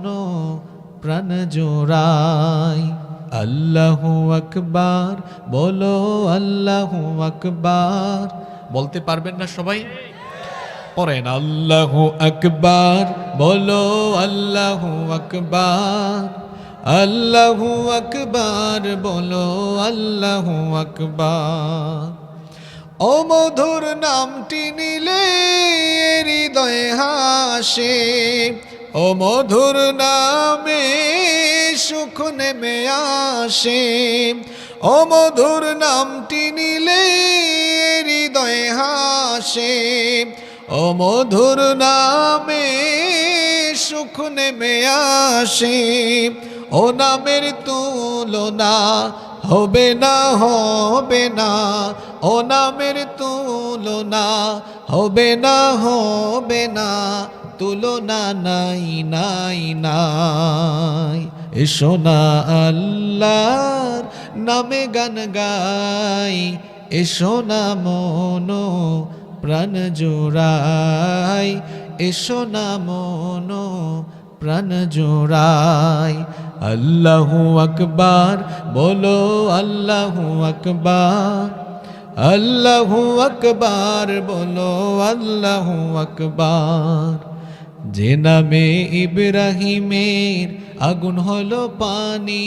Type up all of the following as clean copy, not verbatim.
মন প্রাণ জোড়ায়। আল্লাহু আকবার বলো, আল্লাহু আকবার। বলতে পারবেন না সবাই? পড়েন আল্লাহু আকবার বলো, আল্লাহু আকবার। আল্লাহু আকবার বলো, আল্লাহু আকবার। ও মধুর নামটি নিলে হৃদয়ে হাসে, ও মধুর নামে সুখ নেমে আসে। ও মধুর নামটি নিলে হৃদয়ে হাসে, ও মধুর নামে সুখ নেমে আসে। ও নামের তুলনা হবে না, হবে না। ও নামের তুলনা হবে না, হবে না। তুলনা নাই, নাই, নাই। এসো না আল্লাহর নামে গান গাই, এসো না মন প্রাণ জোড়াই, এসো না মন প্রাণ জোড়াই। আল্লাহু আকবার বলো, আল্লাহু আকবার। আল্লাহু আকবার বলো, আল্লাহু আকবার। যে নামে ইব্রাহিমের আগুন হলো পানি,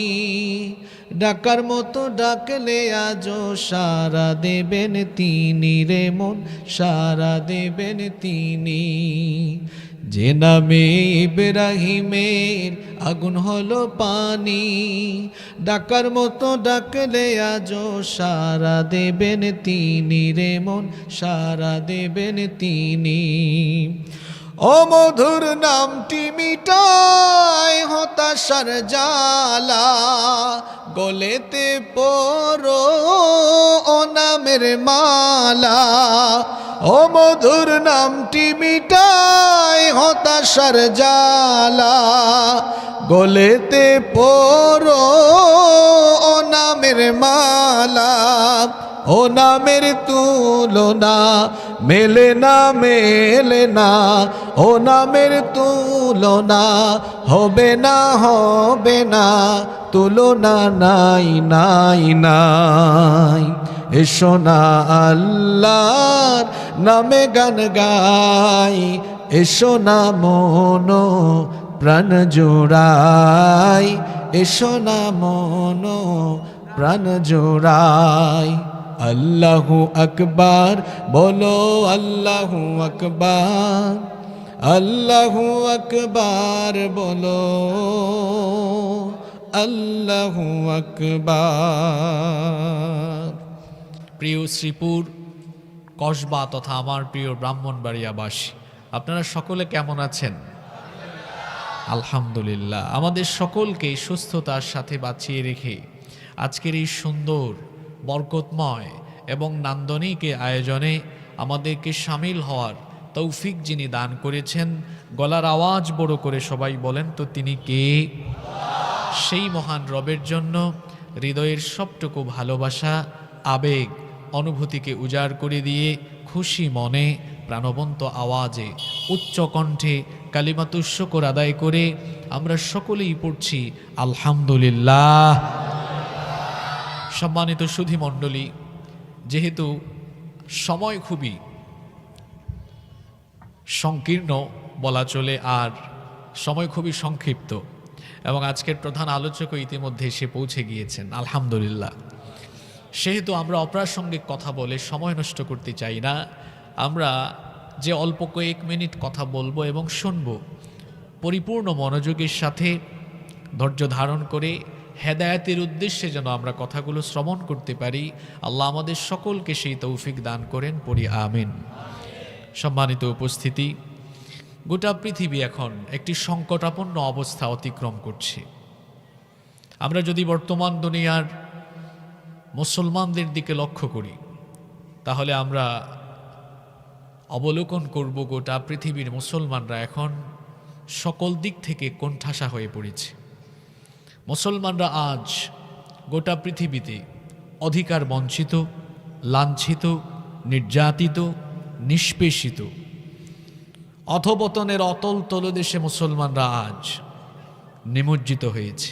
ডাকার মতো ডাকলে আজও সারা দেবেন তিনি রে মন, সারা দেবেন তিনি। যে নামে ইব্রাহিমের আগুন হলো পানি, ডাকার মতো ডাকলে আজও সারা দেবেন তিনি রে মন, সারা দেবেন তিনি। ও মধুর নামটি মিটায় হতাশার জ্বালা, গলেতে পরো ও নামের মালা। ও মধুর নামটি মিটায় হতাশার জ্বালা, গলেতে পরো ও নামের মালা। ও নামের তুলনা মেলে না, মেলে না। ও নামের তুলনা হবে না, হবে না। তুলনা নাই, নাই, নাই। এসো না আল্লাহর নামে গান গাই, এসো না মন প্রাণ জোড়াই, এসো না মন প্রাণ জোড়াই। আল্লাহু আকবার বলো, আল্লাহু আকবার। আল্লাহু আকবার বলো, আল্লাহু আকবার। প্রিয় শ্রীপুর কসবা তথা আমার প্রিয় ব্রাহ্মণবাড়িয়াবাসী, আপনারা সকলে কেমন আছেন? আলহামদুলিল্লাহ। আমাদের সকলকে সুস্থতার সাথে বাঁচিয়ে রেখে আজকের এই সুন্দর বরকতময় এবং নান্দনিক আয়োজনে আমাদেরকে সামিল হওয়ার তৌফিক যিনি দান করেছেন, গলার আওয়াজ বড় করে সবাই বলেন তো তিনি কে? সেই মহান রবের জন্য হৃদয়ের সবটুকু ভালোবাসা, আবেগ, অনুভূতিকে উজাড় করে দিয়ে খুশি মনে প্রাণবন্ত আওয়াজে উচ্চ কণ্ঠে কালিমাতুশ শুকর আদায় করে আমরা সকলেই পড়ছি আলহামদুলিল্লাহ। সম্মানিত সুধী মণ্ডলী, যেহেতু সময় খুবই সংকীর্ণ বলা চলে, আর সময় খুবই সংক্ষিপ্ত, এবং আজকের প্রধান আলোচকও ইতিমধ্যে এসে পৌঁছে গিয়েছেন আলহামদুলিল্লাহ, সেহেতু আমরা অপ্রাসঙ্গিক কথা বলে সময় নষ্ট করতে চাই না। আমরা যে অল্প কয়েক মিনিট কথা বলবো এবং শুনবো, পরিপূর্ণ মনোযোগের সাথে ধৈর্য ধারণ করে হেদায়েতের উদ্দেশ্যে যেন আমরা কথাগুলো শ্রবণ করতে পারি। আল্লাহ আমাদের সকলকে সেই তৌফিক দান করেন, পড়ি আমিন। সম্মানিত উপস্থিতি, গোটা পৃথিবী এখন একটি সংকটাপন্ন অবস্থা অতিক্রম করছে। আমরা যদি বর্তমান দুনিয়ার মুসলমানদের দিকে লক্ষ্য করি, তাহলে আমরা অবলোকন করব গোটা পৃথিবীর মুসলমানরা এখন সকল দিক থেকে কোণঠাসা হয়ে পড়েছে। মুসলমানরা আজ গোটা পৃথিবীতে অধিকার বঞ্চিত, লাঞ্ছিত, নির্যাতিত, নিষ্পেষিত। অধপতনের অতল তলদেশে মুসলমানরা আজ। নিমজ্জিত হয়েছে।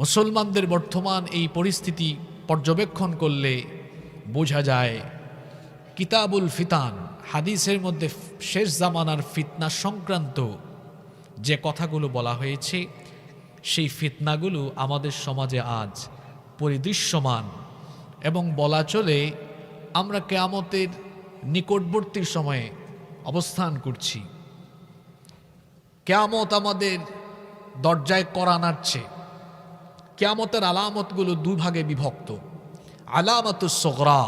মুসলমানদের বর্তমান এই পরিস্থিতি পর্যবেক্ষণ করলে বোঝা যায় কিতাবুল ফিতান, হাদিসের মধ্যে শেষ জামানার ফিতনা সংক্রান্ত যে কথাগুলো বলা হয়েছে, সেই ফিতনাগুলো আমাদের সমাজে আজ পরিদৃশ্যমান এবং বলা চলে আমরা কিয়ামতের নিকটবর্তী সময়ে অবস্থান করছি। কিয়ামত আমাদের দরজায় কড়া নাড়ছে। কিয়ামতের আলামতগুলো দুভাগে বিভক্ত, আলামাতুস সগরা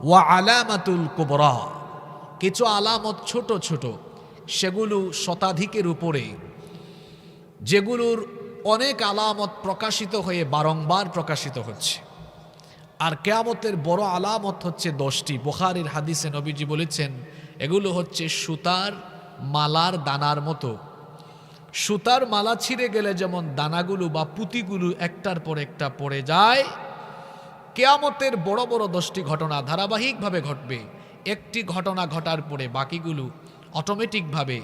ওয়া আলামাতুল কুবরা। কিছু আলামত ছোট ছোট, সেগুলো শতাধিকের উপরে, যেগুলোর অনেক আলামত প্রকাশিত হয়ে বারংবার প্রকাশিত হচ্ছে। আর কিয়ামতের বড় আলামত হচ্ছে 10টি। বুখারীর হাদিসে নবীজি বলেছেন এগুলো হচ্ছে সুতার মালার দানার মতো। সুতার মালা ছিঁড়ে গেলে যেমন দানাগুলো বা পুঁতিগুলো একটার পর একটা পড়ে যায়, কিয়ামতের বড় বড় 10টি ঘটনা ধারাবাহিকভাবে ঘটবে। একটি ঘটনা ঘটার পরে বাকিগুলো অটোমেটিকভাবে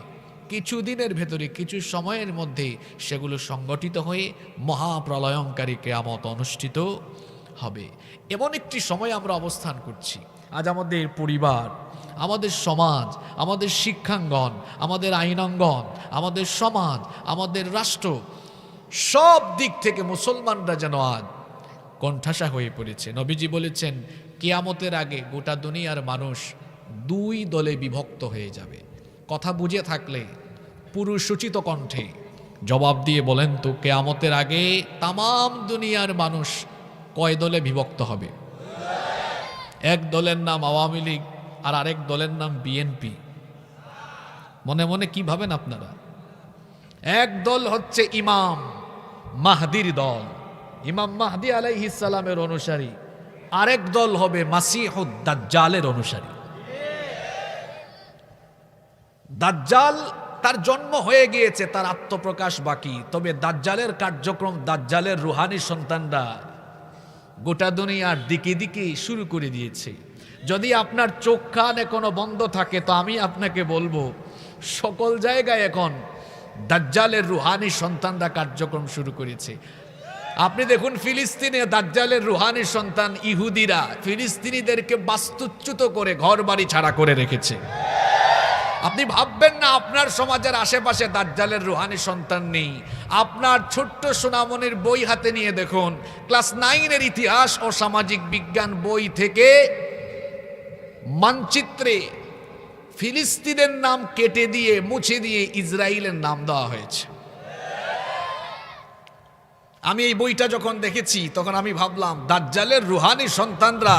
কিছুদিনের ভেতরে, কিছু সময়ের মধ্যে সেগুলো সংগঠিত হয়ে মহাপ্রলয়ঙ্কারী কিয়ামত অনুষ্ঠিত হবে। এমন একটি সময় আমরা অবস্থান করছি। আজ আমাদের পরিবার, আমাদের সমাজ, আমাদের শিক্ষাঙ্গন, আমাদের আইনাঙ্গন, আমাদের সমাজ, আমাদের রাষ্ট্র, সব দিক থেকে মুসলমানরা যেন আজ কণ্ঠাসা হয়ে পড়েছে। নবীজি বলেছেন কিয়ামতের আগে গোটা দুনিয়ার মানুষ 2 দলে বিভক্ত হয়ে যাবে। কথা বুঝে থাকলে পুরুষোচিত কণ্ঠে জবাব দিয়ে বলেন তো, কিয়ামতের আগে তামাম দুনিয়ার মানুষ কয় দলে বিভক্ত হবে? এক দলের নাম আওয়ামী লীগ, আর আরেক দলের নাম বিএনপি। মনে মনে কি ভাবেন আপনারা? এক দল হচ্ছে ইমাম মাহদির দল, ইমাম মাহদি আলাইহিস সালামের অনুসারী। আরেক দল হবে মাসিহুদ দাজ্জালের অনুসারী। দাজ্জাল তার জন্ম হয়ে গিয়েছে, তার আত্মপ্রকাশ বাকি। তবে দাজ্জালের কার্যক্রম, দাজ্জালের রুহানি সন্তানরা গোটা দুনিয়ার দিকে দিকে শুরু করে দিয়েছে। যদি আপনার চোখ কান এখনো বন্ধ থাকে, তো আমি আপনাকে বলবো সকল জায়গায় এখন দাজ্জালের রুহানি সন্তানরা কার্যক্রম শুরু করেছে। আপনি দেখুন ফিলিস্তিনে দাজ্জালের রুহানি সন্তান ইহুদিরা ফিলিস্তিনিদেরকে বাস্তুচ্যুত করে ঘর বাড়ি ছাড়া করে রেখেছে। আপনি ভাববেন না আপনার সমাজের আশেপাশে দাজ্জালের রুহানি সন্তান নেই। আপনার ছোট্ট সোনামনির বই হাতে নিয়ে দেখুন, ক্লাস 9-এর ইতিহাস ও সামাজিক বিজ্ঞান বই থেকে মানচিত্রে ফিলিস্তিনের নাম কেটে দিয়ে, মুছে দিয়ে ইসরায়েলের নাম দেওয়া হয়েছে। আমি এই বইটা যখন দেখেছি তখন আমি ভাবলাম দাজ্জালের রুহানি সন্তানরা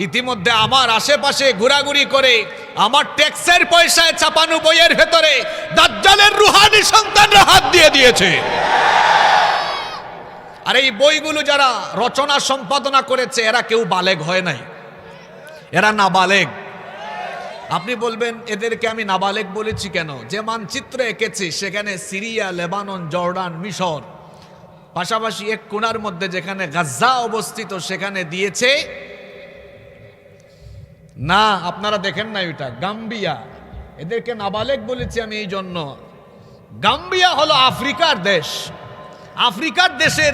ইতিমধ্যে আমার আশেপাশে ঘোরাঘুরি করে আমার ট্যাক্সের পয়সায় ছাপানো বইয়ের ভেতরে দাজ্জালের রুহানি সন্তানরা হাত দিয়ে দিয়েছে। আর এই বইগুলো যারা রচনা সম্পাদনা করেছে এরা কেউ বালেগ হয় নাই, এরা নাবালেগ। আপনি বলবেন এদেরকে আমি নাবালেগ বলেছি কেন? যে মানচিত্র এঁকেছে সেখানে সিরিয়া, লেবানন, জর্ডান, মিশর, পাশাপাশি এক কোণার মধ্যে যেখানে গাজ্জা অবস্থিত সেখানে দিয়েছে না, আপনারা দেখেন না, ওইটা গাম্বিয়া। এদেরকে নাবালেগ বলেছি আমি এই জন্য, গাম্বিয়া হলো আফ্রিকার দেশ। আফ্রিকার দেশের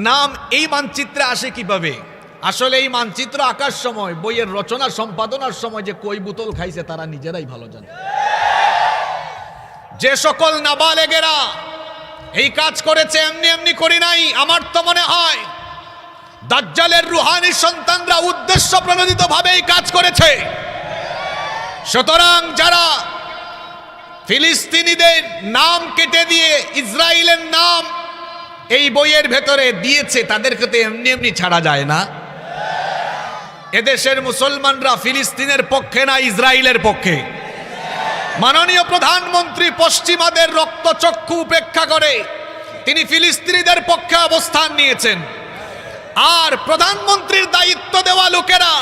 নাম এই মানচিত্রে আসে কিভাবে? আসলে এই মানচিত্র আঁকার সময়, বইয়ের রচনা সম্পাদনার সময় যে কই বোতল খাইছে তারা নিজেরাই ভালো জানে। যে সকল নাবালেগেরা এই কাজ করেছে এমনি এমনি করি নাই। আমার তো মনে হয় দাজ্জালের রুহানি সন্তানরা উদ্দেশ্য প্রণোদিত ভাবে এই কাজ করেছে। সুতরাং যারা ফিলিস্তিনিদের নাম কেটে দিয়ে ইসরায়েলের নাম এই বইয়ের ভেতরে দিয়েছে তাদেরকে তো এমনি এমনি ছাড়া যায় না। এদেশের মুসলমানরা ফিলিস্তিনের পক্ষে না ইসরায়েলের পক্ষে। মাননীয় প্রধানমন্ত্রী পশ্চিমাদের রক্তচক্ষু উপেক্ষা করে তিনি ফিলিস্তিনিদের পক্ষে অবস্থান নিয়েছেন। আর প্রধানমন্ত্রীর দায়িত্ব দেওয়া লোকেরা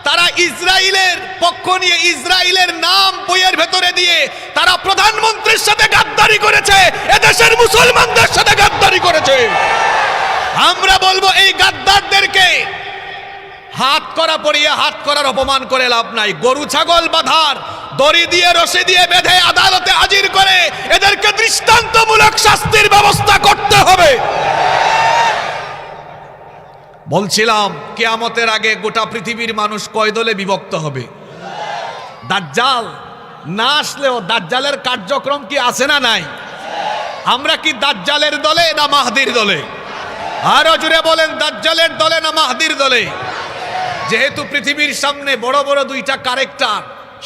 তারা ইসরায়েলের পক্ষ নিয়ে ইসরায়েলের নাম বইয়ের ভেতরে দিয়ে তারা প্রধানমন্ত্রীর সাথে গাদ্দারি করেছে, এদেশের মুসলমানদের সাথে গাদ্দারি করেছে। আমরা বলবো এই গাদ্দারদেরকে হাত করা পরিয়ে হাত করার অপমান করে লাভ নাই। গরু ছাগল বাঁধার দড়ি দিয়ে রশি দিয়ে বেঁধে আদালতে হাজির করে এদেরকে দৃষ্টান্তমূলক বলছিলাম কিয়ামতের আগে গোটা পৃথিবীর মানুষ কয় দলে বিভক্ত হবে? দাজ্জাল না আসলেও দাজ্জালের কার্যক্রম কি আছে না নাই? আমরা কি দাজ্জালের দলে না মাহদির দলে? আরো জোরে বলেন, দাজ্জালের দলে না মাহদির দলে? যেহেতু পৃথিবীর সামনে বড় বড় দুইটা ক্যারেক্টার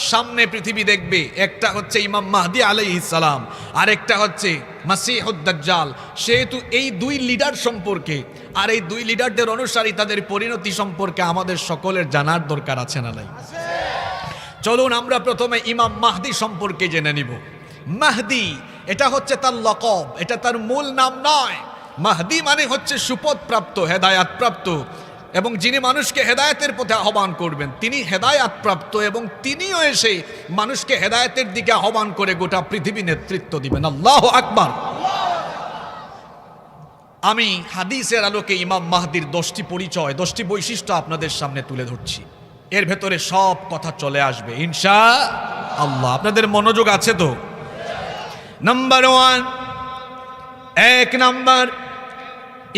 সামনে পৃথিবী দেখবে, একটা হচ্ছে ইমাম মাহদি আলাইহিস সালাম, আর একটা হচ্ছে মাসিহুদ দাজ্জাল, সেহেতু এই দুই লিডার সম্পর্কে আর এই দুই লিডারদের অনুসারী তাদের পরিণতি সম্পর্কে আমাদের সকলের জানার দরকার আছে না নাই? চলুন আমরা প্রথমে ইমাম মাহদি সম্পর্কে জেনে নিব। মাহদি এটা হচ্ছে তার লকব, এটা তার মূল নাম নয়। মাহদি মানে হচ্ছে সুপথ প্রাপ্ত, হেদায়াত প্রাপ্ত, এবং যিনি মানুষকে হেদায়েতের পথে আহ্বান করবেন তিনি হেদায়াত প্রাপ্ত, এবং তিনিও এসে মানুষকে হেদায়েতের দিকে আহ্বান করে গোটা পৃথিবী নেতৃত্ব দিবেন। আল্লাহু আকবার। আমি হাদিসের আলোকে ইমাম মাহদির 10টি পরিচয়, 10টি বৈশিষ্ট্য আপনাদের সামনে তুলে ধরছি। এর ভেতরে সব কথা চলে আসবে ইনশাআল্লাহ। আপনাদের মনোযোগ আছে তো? নাম্বার 1, 1 নাম্বার,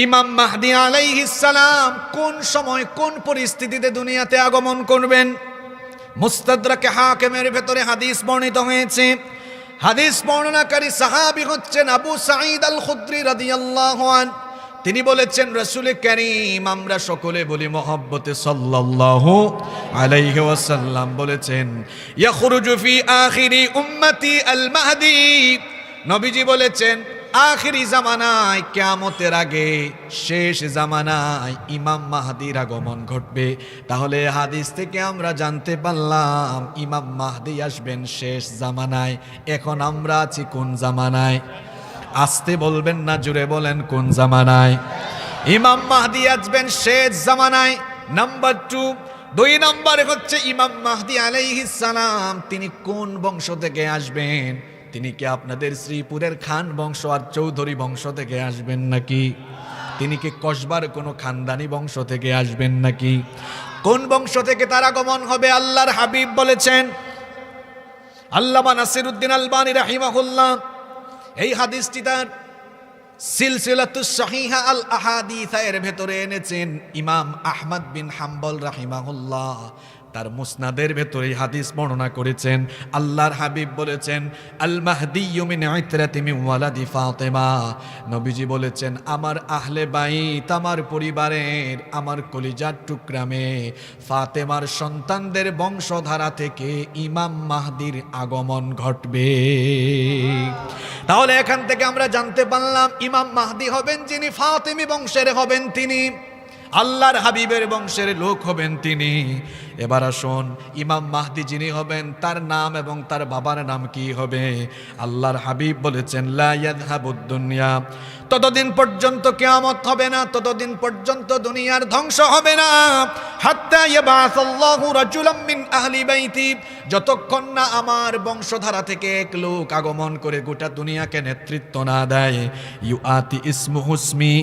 ইমাম মাহদি আলাইহিস সালাম কোন সময় কোন পরিস্থিতিতে দুনিয়াতে আগমন করবেন? মুস্তাদরাকে হাকিমের ভেতরে হাদিস বর্ণিত হয়েছে। হাদিস বর্ণনাকারী সাহাবী হচ্ছেন আবু সাঈদ আল খুদরি রাদিয়াল্লাহু আনহু। তিনি বলেছেন, রাসূল কারীম, আমরা সকলে বলি মহব্বতে সাল্লাল্লাহু আলাইহি ওয়াসাল্লাম বলেছেন, ইয়াখরুজু ফি আখিরি উম্মতি আল মাহদি। নবীজি বলেছেন আখিরি জামানায়, কিয়ামতের আগে শেষ জামানায় ইমাম মাহদির আগমন ঘটবে। তাহলে হাদিস থেকে আমরা জানতে পারলাম ইমাম মাহদি আসবেন শেষ জামানায়। এখন আমরা আছি কোন জামানায়? আসতে বলবেন না, জুড়ে বলেন কোন জামানায়? ইমাম মাহদি আসবেন শেষ জামানায়। নাম্বার 2 নম্বরে হচ্ছে ইমাম মাহদি আলাইহিস সালাম তিনি কোন বংশ থেকে আসবেন? তিনি কি আপনাদের শ্রীপুরের খান বংশ আর চৌধুরী বংশ থেকে আসবেন নাকি? তিনি কি কসবার কোনো খানদানি বংশ থেকে আসবেন নাকি? কোন বংশ থেকে তার আগমন হবে? আল্লাহর হাবিব বলেছেন, আল্লামা নাসিরউদ্দিন আলবানী রাহিমাহুল্লাহ এই হাদিসটি তার সিলসিলাতুস সহিহা আল আহাদিস এর ভেতরে এনেছেন। ইমাম আহমদ বিন হাম্বল রাহিমাহুল্লাহ তার মুসনাদের ভেতরে হাদিস বর্ণনা করেছেন। আল্লাহর হাবিব বলেছেন, আল মাহদিয়্যু মিন ইতরাতি মিন ওয়ালাদি ফাতেমা। নবীজি বলেছেন, আমার আহলে বাইত, আমার পরিবারের, আমার কলিজার টুকরা মেয়ে ফাতেমার সন্তানদের বংশধারা থেকে ইমাম মাহদির আগমন ঘটবে। তাহলে এখান থেকে আমরা জানতে পারলাম ইমাম মাহদি হবেন যিনি ফাতেমি বংশের হবেন, তিনি আল্লাহর হাবিবের বংশের লোক হবেন তিনি। এবার আসুন, ইমাম মাহদি যিনি হবেন তার নাম এবং তার বাবার নাম কি হবে? আল্লাহর হাবিব বলেছেন, লা ইয়াযহাবুদ দুনিয়া, ততদিন পর্যন্ত কিয়ামত হবে না, ততদিন পর্যন্ত দুনিয়ার ধ্বংস হবে না, হাত্তা ইয়াবাসাল্লাহু রাজুলাম মিন আহলি বাইতি, যতক্ষণ না আমার বংশধারা থেকে এক লোক আগমন করে গোটা দুনিয়াকে নেতৃত্ব না দেয়। ইউআতি ইসমুহু ইসমি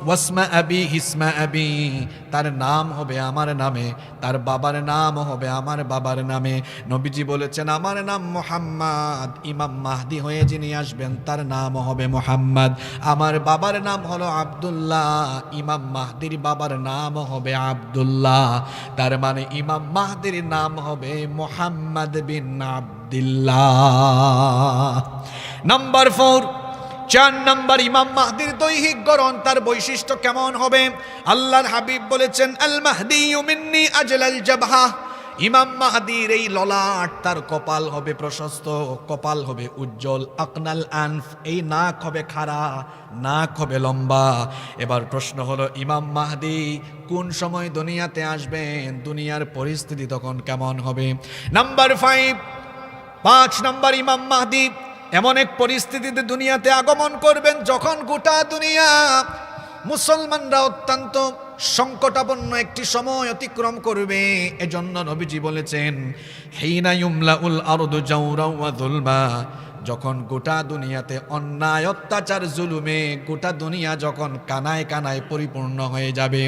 ওয়াসমা আবি ইসমা আবি, তার নাম হবে আমার নামে, তার বাবার নাম হবে আমার বাবার নামে। নবীজি বলেছেন, আমার নাম মুহাম্মদ, ইমাম মাহদি হয়ে যিনি আসবেন তার নাম হবে মুহাম্মদ, আমার বাবার নাম হলো আব্দুল্লাহ, ইমাম মাহদির বাবার নাম হবে আব্দুল্লাহ। তার মানে ইমাম মাহদির নাম হবে মুহাম্মদ বিন আব্দুল্লাহ। নাম্বার 4 নম্বর, ইমাম মাহদির দৈহিক গড়ন, তার বৈশিষ্ট্য কেমন হবে? আল্লাহর হাবিব বলেছেন, আল মাহদিয়্যু মিন্নি আজলাল জাবহা, ইমাম মাহদির এই ললাট, তার কপাল হবে প্রশস্ত, কপাল হবে উজ্জ্বল, আকনাল আনফ, এই নাক হবে খাড়া, নাক হবে লম্বা। এবার প্রশ্ন হলো, ইমাম মাহদি কোন সময় দুনিয়াতে আসবেন? দুনিয়ার পরিস্থিতি তখন কেমন হবে? নাম্বার 5 নম্বর, ইমাম মাহদি এমন এক পরিস্থিতিতে দুনিয়াতে আগমন করবেন যখন গোটা দুনিয়া মুসলমানরা অত্যন্ত সংকটাপন্ন একটি সময় অতিক্রম করবে। এজন্য নবীজি বলেছেন, হিনা ইউমলাউল আরদু জাওরা ওয়া যুলমা, যখন গোটা দুনিয়াতে অন্যায় অত্যাচার জুলুমে গোটা দুনিয়া যখন কানায় কানায় পরিপূর্ণ হয়ে যাবে,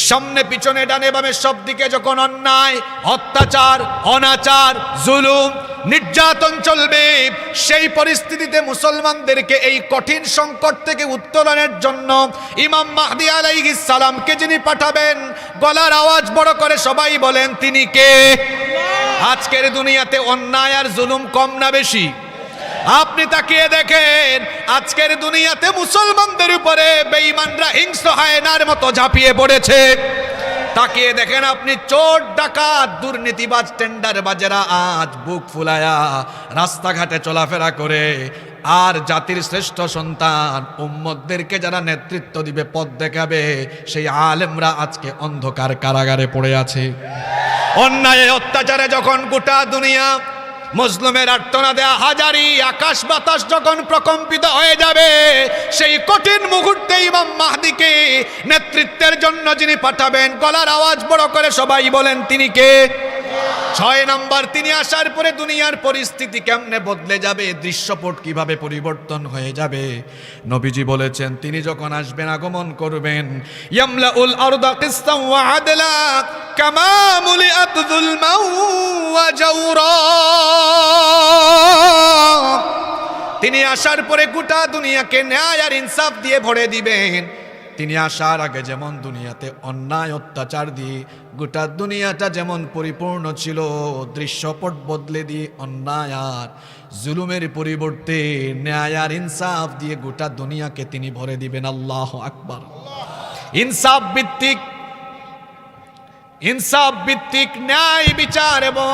সামনে পিছনে ডানে বামে সব দিকে যখন অন্যায় অত্যাচার অনাচার জুলুম নির্যাতন চলবে। সেই পরিস্থিতিতে মুসলমানদেরকে এই কঠিন সংকট থেকে উত্তরণের জন্য ইমাম মাহদী আলাইহিস সালামকে যিনি পাঠাবেন, গলার আওয়াজ বড় করে সবাই বলেন তিনি কে? আজকের দুনিয়াতে অন্যায় আর জুলুম কম না বেশি? আপনি তাকিয়ে দেখেন, আজকের দুনিয়াতে মুসলমানদের উপরে বেঈমানরা হিংস্র হায়নার মতো ঝাঁপিয়ে পড়েছে। তাকিয়ে দেখেন আপনি, চোর ডাকাত দুর্নীতিবাজ টেন্ডারবাজেরা আজ বুক ফুলায়া রাস্তাঘাটে চলাফেরা করে। আর জাতির শ্রেষ্ঠ সন্তান উম্মতদেরকে যারা নেতৃত্ব দিবে, পথ দেখাবে, সেই আলেমরা আজকে অন্ধকার কারাগারে পড়ে আছে। অন্যায় অত্যাচারে যখন গোটা দুনিয়া মজলুমের আর্তনাদে হাজারি আকাশ বাতাস যখন প্রকম্পিত হয়ে যাবে, সেই কঠিন মুহূর্তে ইমাম মাহদীকে নেতৃত্বের জন্য যিনি পাঠাবেন, গলার আওয়াজ বড় করে সবাই বলেন তিনি কে? 6 নম্বর, তিনি আসার পরে দুনিয়ার পরিস্থিতি কেমনে বদলে যাবে, দৃশ্যপট কিভাবে পরিবর্তন হয়ে যাবে। নবীজি বলেছেন তিনি যখন আসবেন, আগমন করবেন, ইয়ামলাউল আরদা কিসতান ওয়া আদলা কামা মুলিআত যুলমান ওয়া জাওরা। তিনি আসার পরে গোটা দুনিয়াকে ন্যায় আর ইনসাফ দিয়ে ভরে দিবেন। তিনি আসার আগে যেমন দুনিয়াতে অন্যায় অত্যাচার দিয়ে গোটা দুনিয়াটা যেমন পরিপূর্ণ ছিল, দৃশ্যপট বদলে দিয়ে অন্যায় আর জুলুমের পরিবর্তে ন্যায় আর ইনসাফ দিয়ে গোটা দুনিয়াকে তিনি ভরে দিবেন। আল্লাহু আকবার। ইনসাফ ভিত্তিক ন্যায় বিচার এবং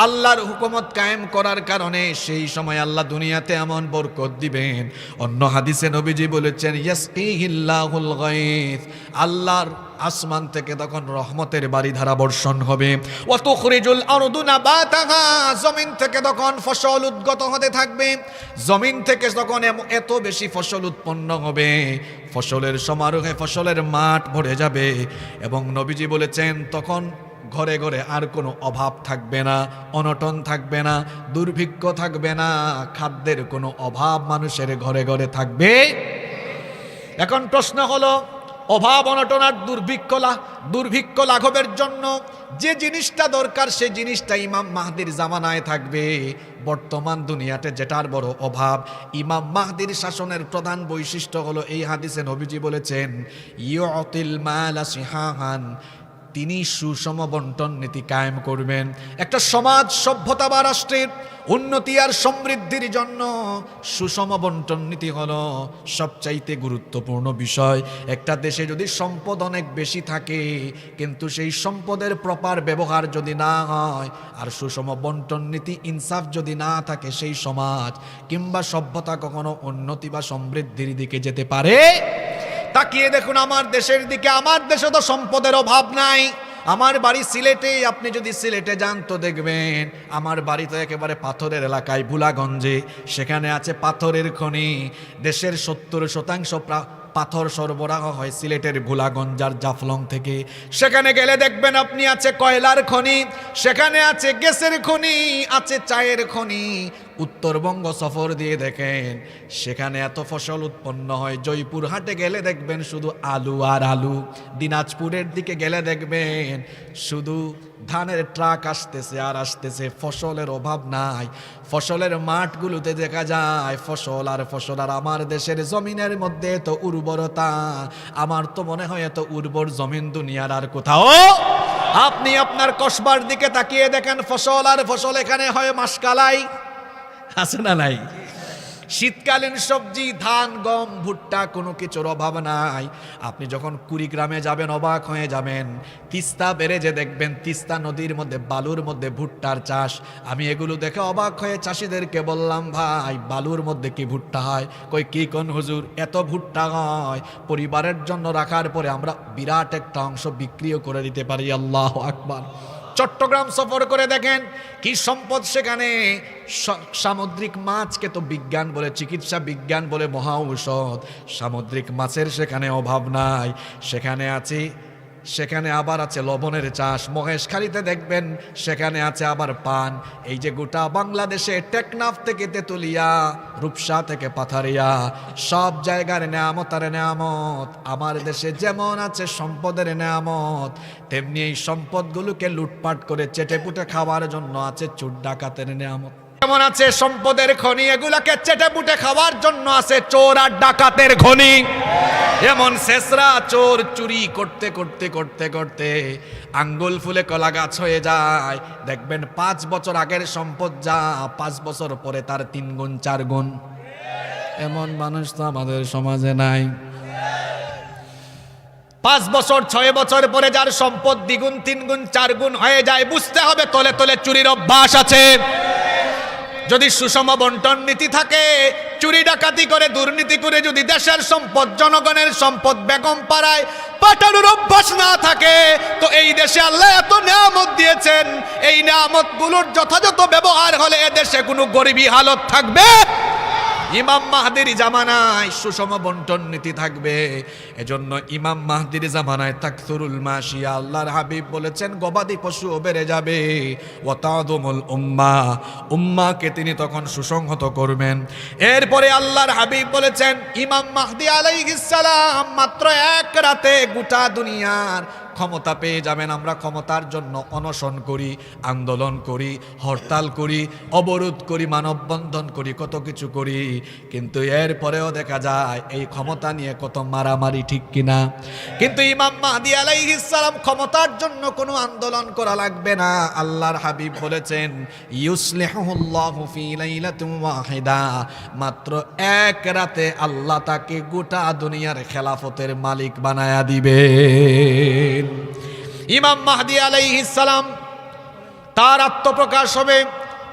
আল্লাহর হুকুমত কায়েম করার কারণে সেই সময় আল্লাহ দুনিয়াতে এমন বরকত দিবেন। অন্য হাদিসে নবীজি বলেছেন, ইয়াসকিহিল্লাহুল গায়থ, আল্লাহর আসমান থেকে তখন রহমতের বারিধারা বর্ষণ হবে। ওয়া তুখরিজুল আরদু নাবাতাহা, জমিন থেকে তখন ফসল উদ্গত হতে থাকবে। জমিন থেকে তখন এত বেশি ফসল উৎপন্ন হবে, ফসলের সমারোহে ফসলের মাঠ ভরে যাবে। এবং নবীজি বলেছেন তখন ঘরে ঘরে আর কোনো অভাব থাকবে না, অনটন থাকবে না, দুর্ভিক্ষ থাকবে না, খাদ্যের কোনো অভাব মানুষের ঘরে ঘরে থাকবে। এখন প্রশ্ন হলো, অভাব অনটন আর দুর্ভিক্ষ লাঘবের জন্য যে জিনিসটা দরকার, সে জিনিসটা ইমাম মাহদীর জামানায় থাকবে। বর্তমান দুনিয়াতে যেটার বড় অভাব, ইমাম মাহদীর শাসনের প্রধান বৈশিষ্ট্য হলো, এই হাদিসে নবীজি বলেছেন, ইউতিল মালা সিহাহান, তিনি সুষম বন্টন নীতি কায়েম করবেন। একটা সমাজ, সভ্যতা বা রাষ্ট্রের উন্নতি আর সমৃদ্ধির জন্য সুষম বন্টন নীতি হলো সবচাইতে গুরুত্বপূর্ণ বিষয়। একটা দেশে যদি সম্পদ অনেক বেশি থাকে কিন্তু সেই সম্পদের প্রপার ব্যবহার যদি না হয় আর সুষম বন্টন নীতি ইনসাফ যদি না থাকে, সেই সমাজ কিংবা সভ্যতা কখনো উন্নতি বা সমৃদ্ধির দিকে যেতে পারে। তাকিয়ে দেখুন আমার দেশের দিকে, আমার দেশে তো সম্পদের অভাব নাই। আমার বাড়ি সিলেটে, আপনি যদি সিলেটে যান তো দেখবেন আমার বাড়ি তো একেবারে পাথরের এলাকায়, ভুলাগঞ্জে। সেখানে আছে পাথরের খনি। দেশের 70% পাথর সরবরাহ হয় সিলেটের ভুলাগঞ্জ আর জাফলং থেকে। সেখানে গেলে দেখবেন আপনি আছে কয়লার খনি, সেখানে আছে গ্যাসের খনি, আছে চায়ের খনি। উত্তরবঙ্গ সফর দিয়ে দেখেন সেখানে এত ফসল উৎপন্ন হয়। জয়পুরহাটে গেলে দেখবেন শুধু আলু আর আলু। দিনাজপুরের দিকে গেলে দেখবেন শুধু ধানের ট্রাক আসতেছে আর আসতেছে, ফসলের অভাব নাই। ফসলের মাঠগুলোতে দেখা যায় ফসল আর ফসল। আর আমার দেশের জমিনের মধ্যে এত উর্বরতা, আমার তো মনে হয় এত উর্বর জমিন দুনিয়ার আর কোথাও। আপনি আপনার কসবার দিকে তাকিয়ে দেখেন ফসল আর ফসল, এখানে হয় মাসকালাই, আছে না নাই? শীতকালীন সবজি, ধান, গম, ভুট্টা, কোনো কিছুর অভাব নাই। আপনি যখন কুড়িগ্রামে যাবেন অবাক হয়ে যাবেন। তিস্তা ব্যারেজে দেখবেন তিস্তা নদীর মধ্যে বালুর মধ্যে ভুট্টার চাষ। আমি এগুলো দেখে অবাক হয়ে চাষিদেরকে বললাম, ভাই বালুর মধ্যে কি ভুট্টা হয়? কই কি কোন হুজুর, এত ভুট্টা হয় পরিবারের জন্য রাখার পরে আমরা বিরাট একটা অংশ বিক্রিও করে দিতে পারি। আল্লাহু আকবার। চট্টগ্রাম সফর করে দেখেন কি সম্পদ সেখানে। সামুদ্রিক মাছকে তো বিজ্ঞান বলে, চিকিৎসা বিজ্ঞান বলে, মহা ঔষধ। সামুদ্রিক মাছের সেখানে অভাব নাই। সেখানে আবার আছে লবণের চাষ। মহেশখালীতে দেখবেন সেখানে আছে আবার পান। এই যে গোটা বাংলাদেশে টেকনাফ থেকে তেতুলিয়া, রূপসা থেকে পাথারিয়া, সব জায়গার নেয়ামত আর নেয়ামত। আমার দেশে যেমন আছে সম্পদের নেয়ামত, তেমনি এই সম্পদগুলোকে লুটপাট করে চেটেপুটে খাওয়ার জন্য আছে চোর ডাকাতের নেয়ামত। যেমন আছে সম্পদের খনি, এগুলাকে চেটে পুটে খাওয়ার জন্য আছে চোর আর ডাকাতের খনি। এমন শেষরা চোর চুরি করতে করতে করতে করতে আঙ্গুল ফুলে কলা গাছ হয়ে যায়। দেখবেন 5 বছর আগের সম্পদ যা 5 বছর পরে তার 3 গুণ 4 গুণ। এমন মানুষ তো আমাদের সমাজে নাই। 5 বছর 6 বছর পরে যার সম্পদ 2 গুণ 3 গুণ 4 গুণ হয়ে যায়, বুঝতে হবে তলে তলে চুরির অভ্যাস আছে। যদি সুষম বন্টন নীতি থাকে, চুরি ডাকাতি করে দুর্নীতি করে যদি দেশের সম্পদ জনগণের সম্পদ বেগম পাড়ায় পাঠানোর অভ্যাস না থাকে, তো এই দেশে আল্লাহ এত নিয়ামত দিয়েছেন, এই নিয়ামতগুলোর যথাযথ ব্যবহার হলে এ দেশে কোনো গরিবী হালত থাকবে। ইমাম মাহদির জামানায় সুষম বন্টন নীতি থাকবে। এজন্য ইমাম মাহদির জামানায় তাকসুরুল মাশিয়া, আল্লাহর হাবিব বলেছেন গবাদি পশু বেড়ে যাবে। ওয়াতাদুমুল উম্মাহ, উম্মাহকে তিনি তখন সুসংহত করবেন। এরপরে আল্লাহর হাবিব বলেছেন ইমাম মাহদি আলাইহিস সালাম মাত্র 1 রাতে গোটা দুনিয়ার ক্ষমতা পেয়ে যাবেন। আমরা ক্ষমতার জন্য অনশন করি, আন্দোলন করি, হরতাল করি, অবরোধ করি, মানববন্ধন করি, কত কিছু করি, কিন্তু এরপরেও দেখা যায় এই ক্ষমতা নিয়ে কত মারামারি, ঠিক কিনা? কিন্তু ইমাম মাহদি আলাইহিস সালাম ক্ষমতার জন্য কোনো আন্দোলন করা লাগবে না। আল্লাহর হাবিব বলেছেন ইউসলিহুল্লাহু ফি লাইলাতিন ওয়াহিদা, মাত্র 1 রাতে আল্লাহ তাকে গোটা দুনিয়ার খেলাফতের মালিক বানায়া দিবে। ইমাম মাহদি আলাইহিস সালাম তার আত্মপ্রকাশ হবে,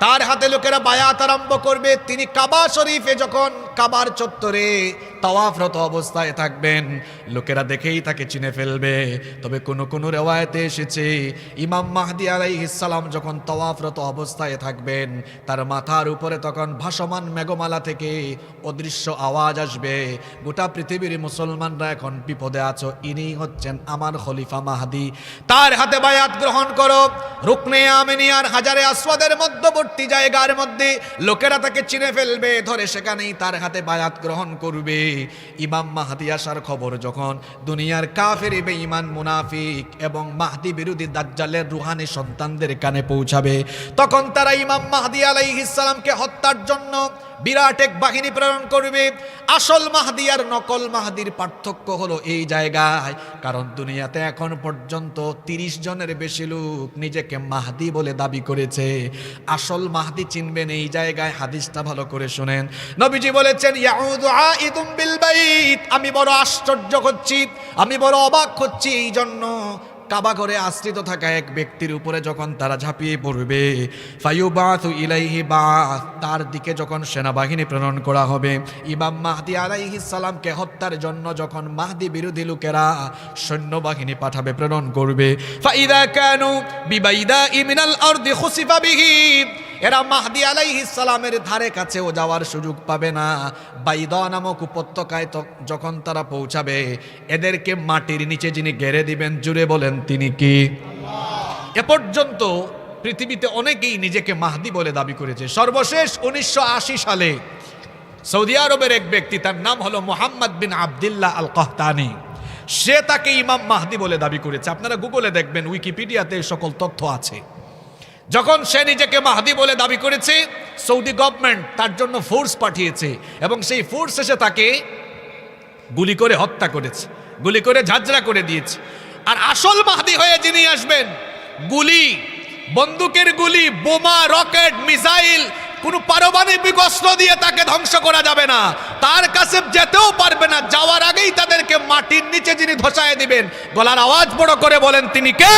তার হাতে লোকেরা বায়াত আরম্ভ করবে। তিনি কাবা শরীফে যখন কাবার চত্বরে তাওয়াফরত অবস্থায় থাকবেন, লোকেরা দেখেই তাকে চিনে ফেলবে। তবে কোন রিওয়ায়াতে এসেছে ইমাম মাহদি আলাইহিস সালাম যখন তাওয়াফরত অবস্থায় থাকবেন, তার মাথার উপরে তখন ভাসমান মেঘমালা থেকে অদৃশ্য আওয়াজ আসবে, গোটা পৃথিবীর মুসলমানরা এখন বিপদে আছো, ইনি হচ্ছেন আমার খলিফা মাহদি, তার হাতে বায়াত গ্রহণ করো। রুকনে আমিনিয়ার হাজারে আসওয়াদের মধ্যবর্তী জায়গার মধ্যে লোকেরা তাকে চিনে ফেলবে, ধরে সেখানেই তার হাতে বায়াত গ্রহণ করবে। ইমাম মাহদি আসার খবর যখন দুনিয়ার কাফের, বেঈমান, মুনাফিক এবং মাহদি বিরোধী দাজ্জালের রুহানি সন্তানদের কানে পৌঁছাবে, তখন তারা ইমাম মাহদি আলাইহিস সালামকে হত্যার জন্য বিরাট এক বাহিনী প্রেরণ করবে। আসল মাহদি আর নকল মাহদির পার্থক্য হলো এই জায়গায়, কারণ দুনিয়াতে এখন পর্যন্ত 30 জনের বেশি লোক নিজেকে মাহদি বলে দাবি করেছে। আসল মাহদি চিনবেন এই জায়গায়, হাদিসটা ভালো করে শুনেন। নবীজি বলেছেন ইয়াউদু আইদুম বিল বাইত, আমি বড় আশ্চর্য হচ্ছি, আমি বড় অবাক হচ্ছি এই জন্য কাবা ঘরে আশ্রিত থাকা এক ব্যক্তির উপরে যখন তারা ঝাঁপিয়ে পড়বে, ফায়ুবাতু ইলাইহি বাস, তার দিকে যখন সেনাবাহিনী প্রেরণ করা হবে, ইমাম মাহদি আলাইহিস সালামকে হত্যার জন্য যখন মাহদি বিরোধী লোকেরা সৈন্যবাহিনী পাঠাবে, প্রেরণ করবে, ফাইদা কানু বিবাইদা মিনাল আরদি খুসিফা বিহি, এরা মাহদি আলাইহিস সালামের ধারে কাছেও যাওয়ার সুযোগ পাবে না। বাইদা নামক উপত্যকায় যখন তারা পৌঁছাবে, এদেরকে মাটির নিচে যিনি গেড়ে দিবেন, জুড়ে বলেন তিনি কি? এ পর্যন্ত পৃথিবীতে অনেকেই নিজেকে মাহদি বলে দাবি করেছে। সর্বশেষ 1980 সালে সৌদি আরবের এক ব্যক্তি, তার নাম হলো মুহাম্মদ বিন আবদুল্লাহ আল কাহতানি, সে তাকে ইমাম মাহদি বলে দাবি করেছে। আপনারা গুগলে দেখবেন, উইকিপিডিয়াতে সকল তথ্য আছে। যখন সে নিজেকে মাহদি বলে দাবি করেছে, সৌদি গভর্নমেন্ট তার জন্য ফোর্স পাঠিয়েছে এবং সেই ফোর্স এসে তাকে গুলি করে হত্যা করেছে, গুলি করে ঝাঁঝরা করে দিয়েছে। আর আসল মাহদি হয়ে যিনি আসবেন, গুলি, বন্দুকের গুলি, বোমা, রকেট, মিসাইল, কোনো পারমাণবিক অস্ত্র দিয়ে তাকে ধ্বংস করা যাবে না, তার কাছে যেতেও পারবে না। যাওয়ার আগেই তাদেরকে মাটির নিচে যিনি ধসায় দিবেন, গলার আওয়াজ বড় করে বলেন তিনি কে?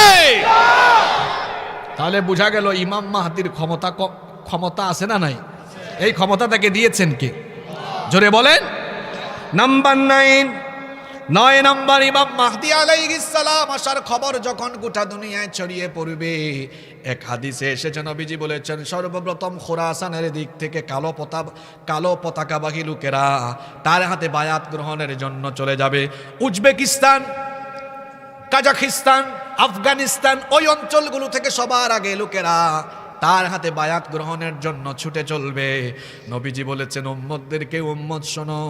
তাহলে বোঝা গেল ইমাম মাহদির ক্ষমতা আছে না নাই? এই ক্ষমতা তাকে দিয়েছেন কে? জোরে বলেন। নাম্বার 9 নাম্বার, ইমাম মাহদি আলাইহিস সালাম আসার খবর যখন গোটা দুনিয়ায় ছড়িয়ে পড়বে, এক হাদিসে এসেছে নবীজি বলেছেন সর্বপ্রথম খোরাসানের দিক থেকে কালো পতাকাবাহী লোকেরা তার হাতে বায়াত গ্রহণের জন্য চলে যাবে। উজবেকিস্তান, কাজাখিস্তান, আফগানিস্তান, ওই অঞ্চলগুলো থেকে সবার আগে লোকেরা তার হাতে বায়াত গ্রহণের জন্য ছুটে চলবে। নবীজি বলেছেন, উম্মতদেরকে উম্মত শোনো,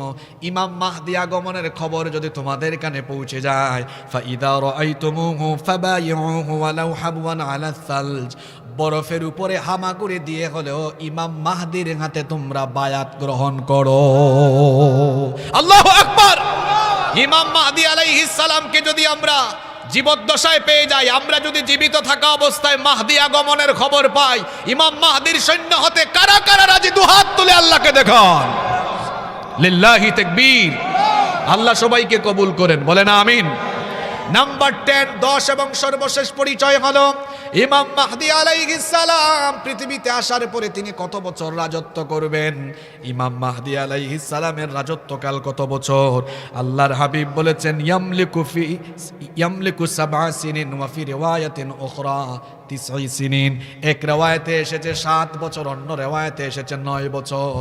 ইমাম মাহদি আগমনের খবর যদি তোমাদের কানে পৌঁছে যায়, ফাইদা রাআইতুমুহু ফাবাইউহু ওয়ালাউ হাবওয়ান আলা সালজ, বরফের উপরে হামাগুড়ি দিয়ে হলেও ইমাম মাহদির হাতে তোমরা বায়াত গ্রহণ করো। আল্লাহু আকবার। ইমাম মাহদি আলাইহিস সালামকে যদি আমরা জীবদ্দশায় পেয়ে যাই, আমরা যদি জীবিত থাকা অবস্থায় মাহদি আগমনের খবর পাই, ইমাম মাহদির সৈন্য হতে কারা কারা রাজি দুহাত তুলে আল্লাহকে দেখান। লিল্লাহি তাকবীর। আল্লাহ সবাইকে কবুল করেন, বলেন আমিন। নাম্বার 10, 10 এবং সর্বশেষ পরিচয় হলো ইমাম মাহদি আলাইহিস সালাম পৃথিবীতে আসার পরে তিনি কত বছর রাজত্ব করবেন। ইমাম মাহদি আলাইহিস সালামের রাজত্বকাল কত বছর? আল্লাহর হাবিব বলেছেন, ইয়ামলিকু 7 সিনিন ওয়া ফি রিওয়ায়াতিন উখরা 9 সিনিন। এক রিওয়ায়াতে এসেছে 7 বছর, অন্য রিওয়ায়াতে এসেছে 9 বছর।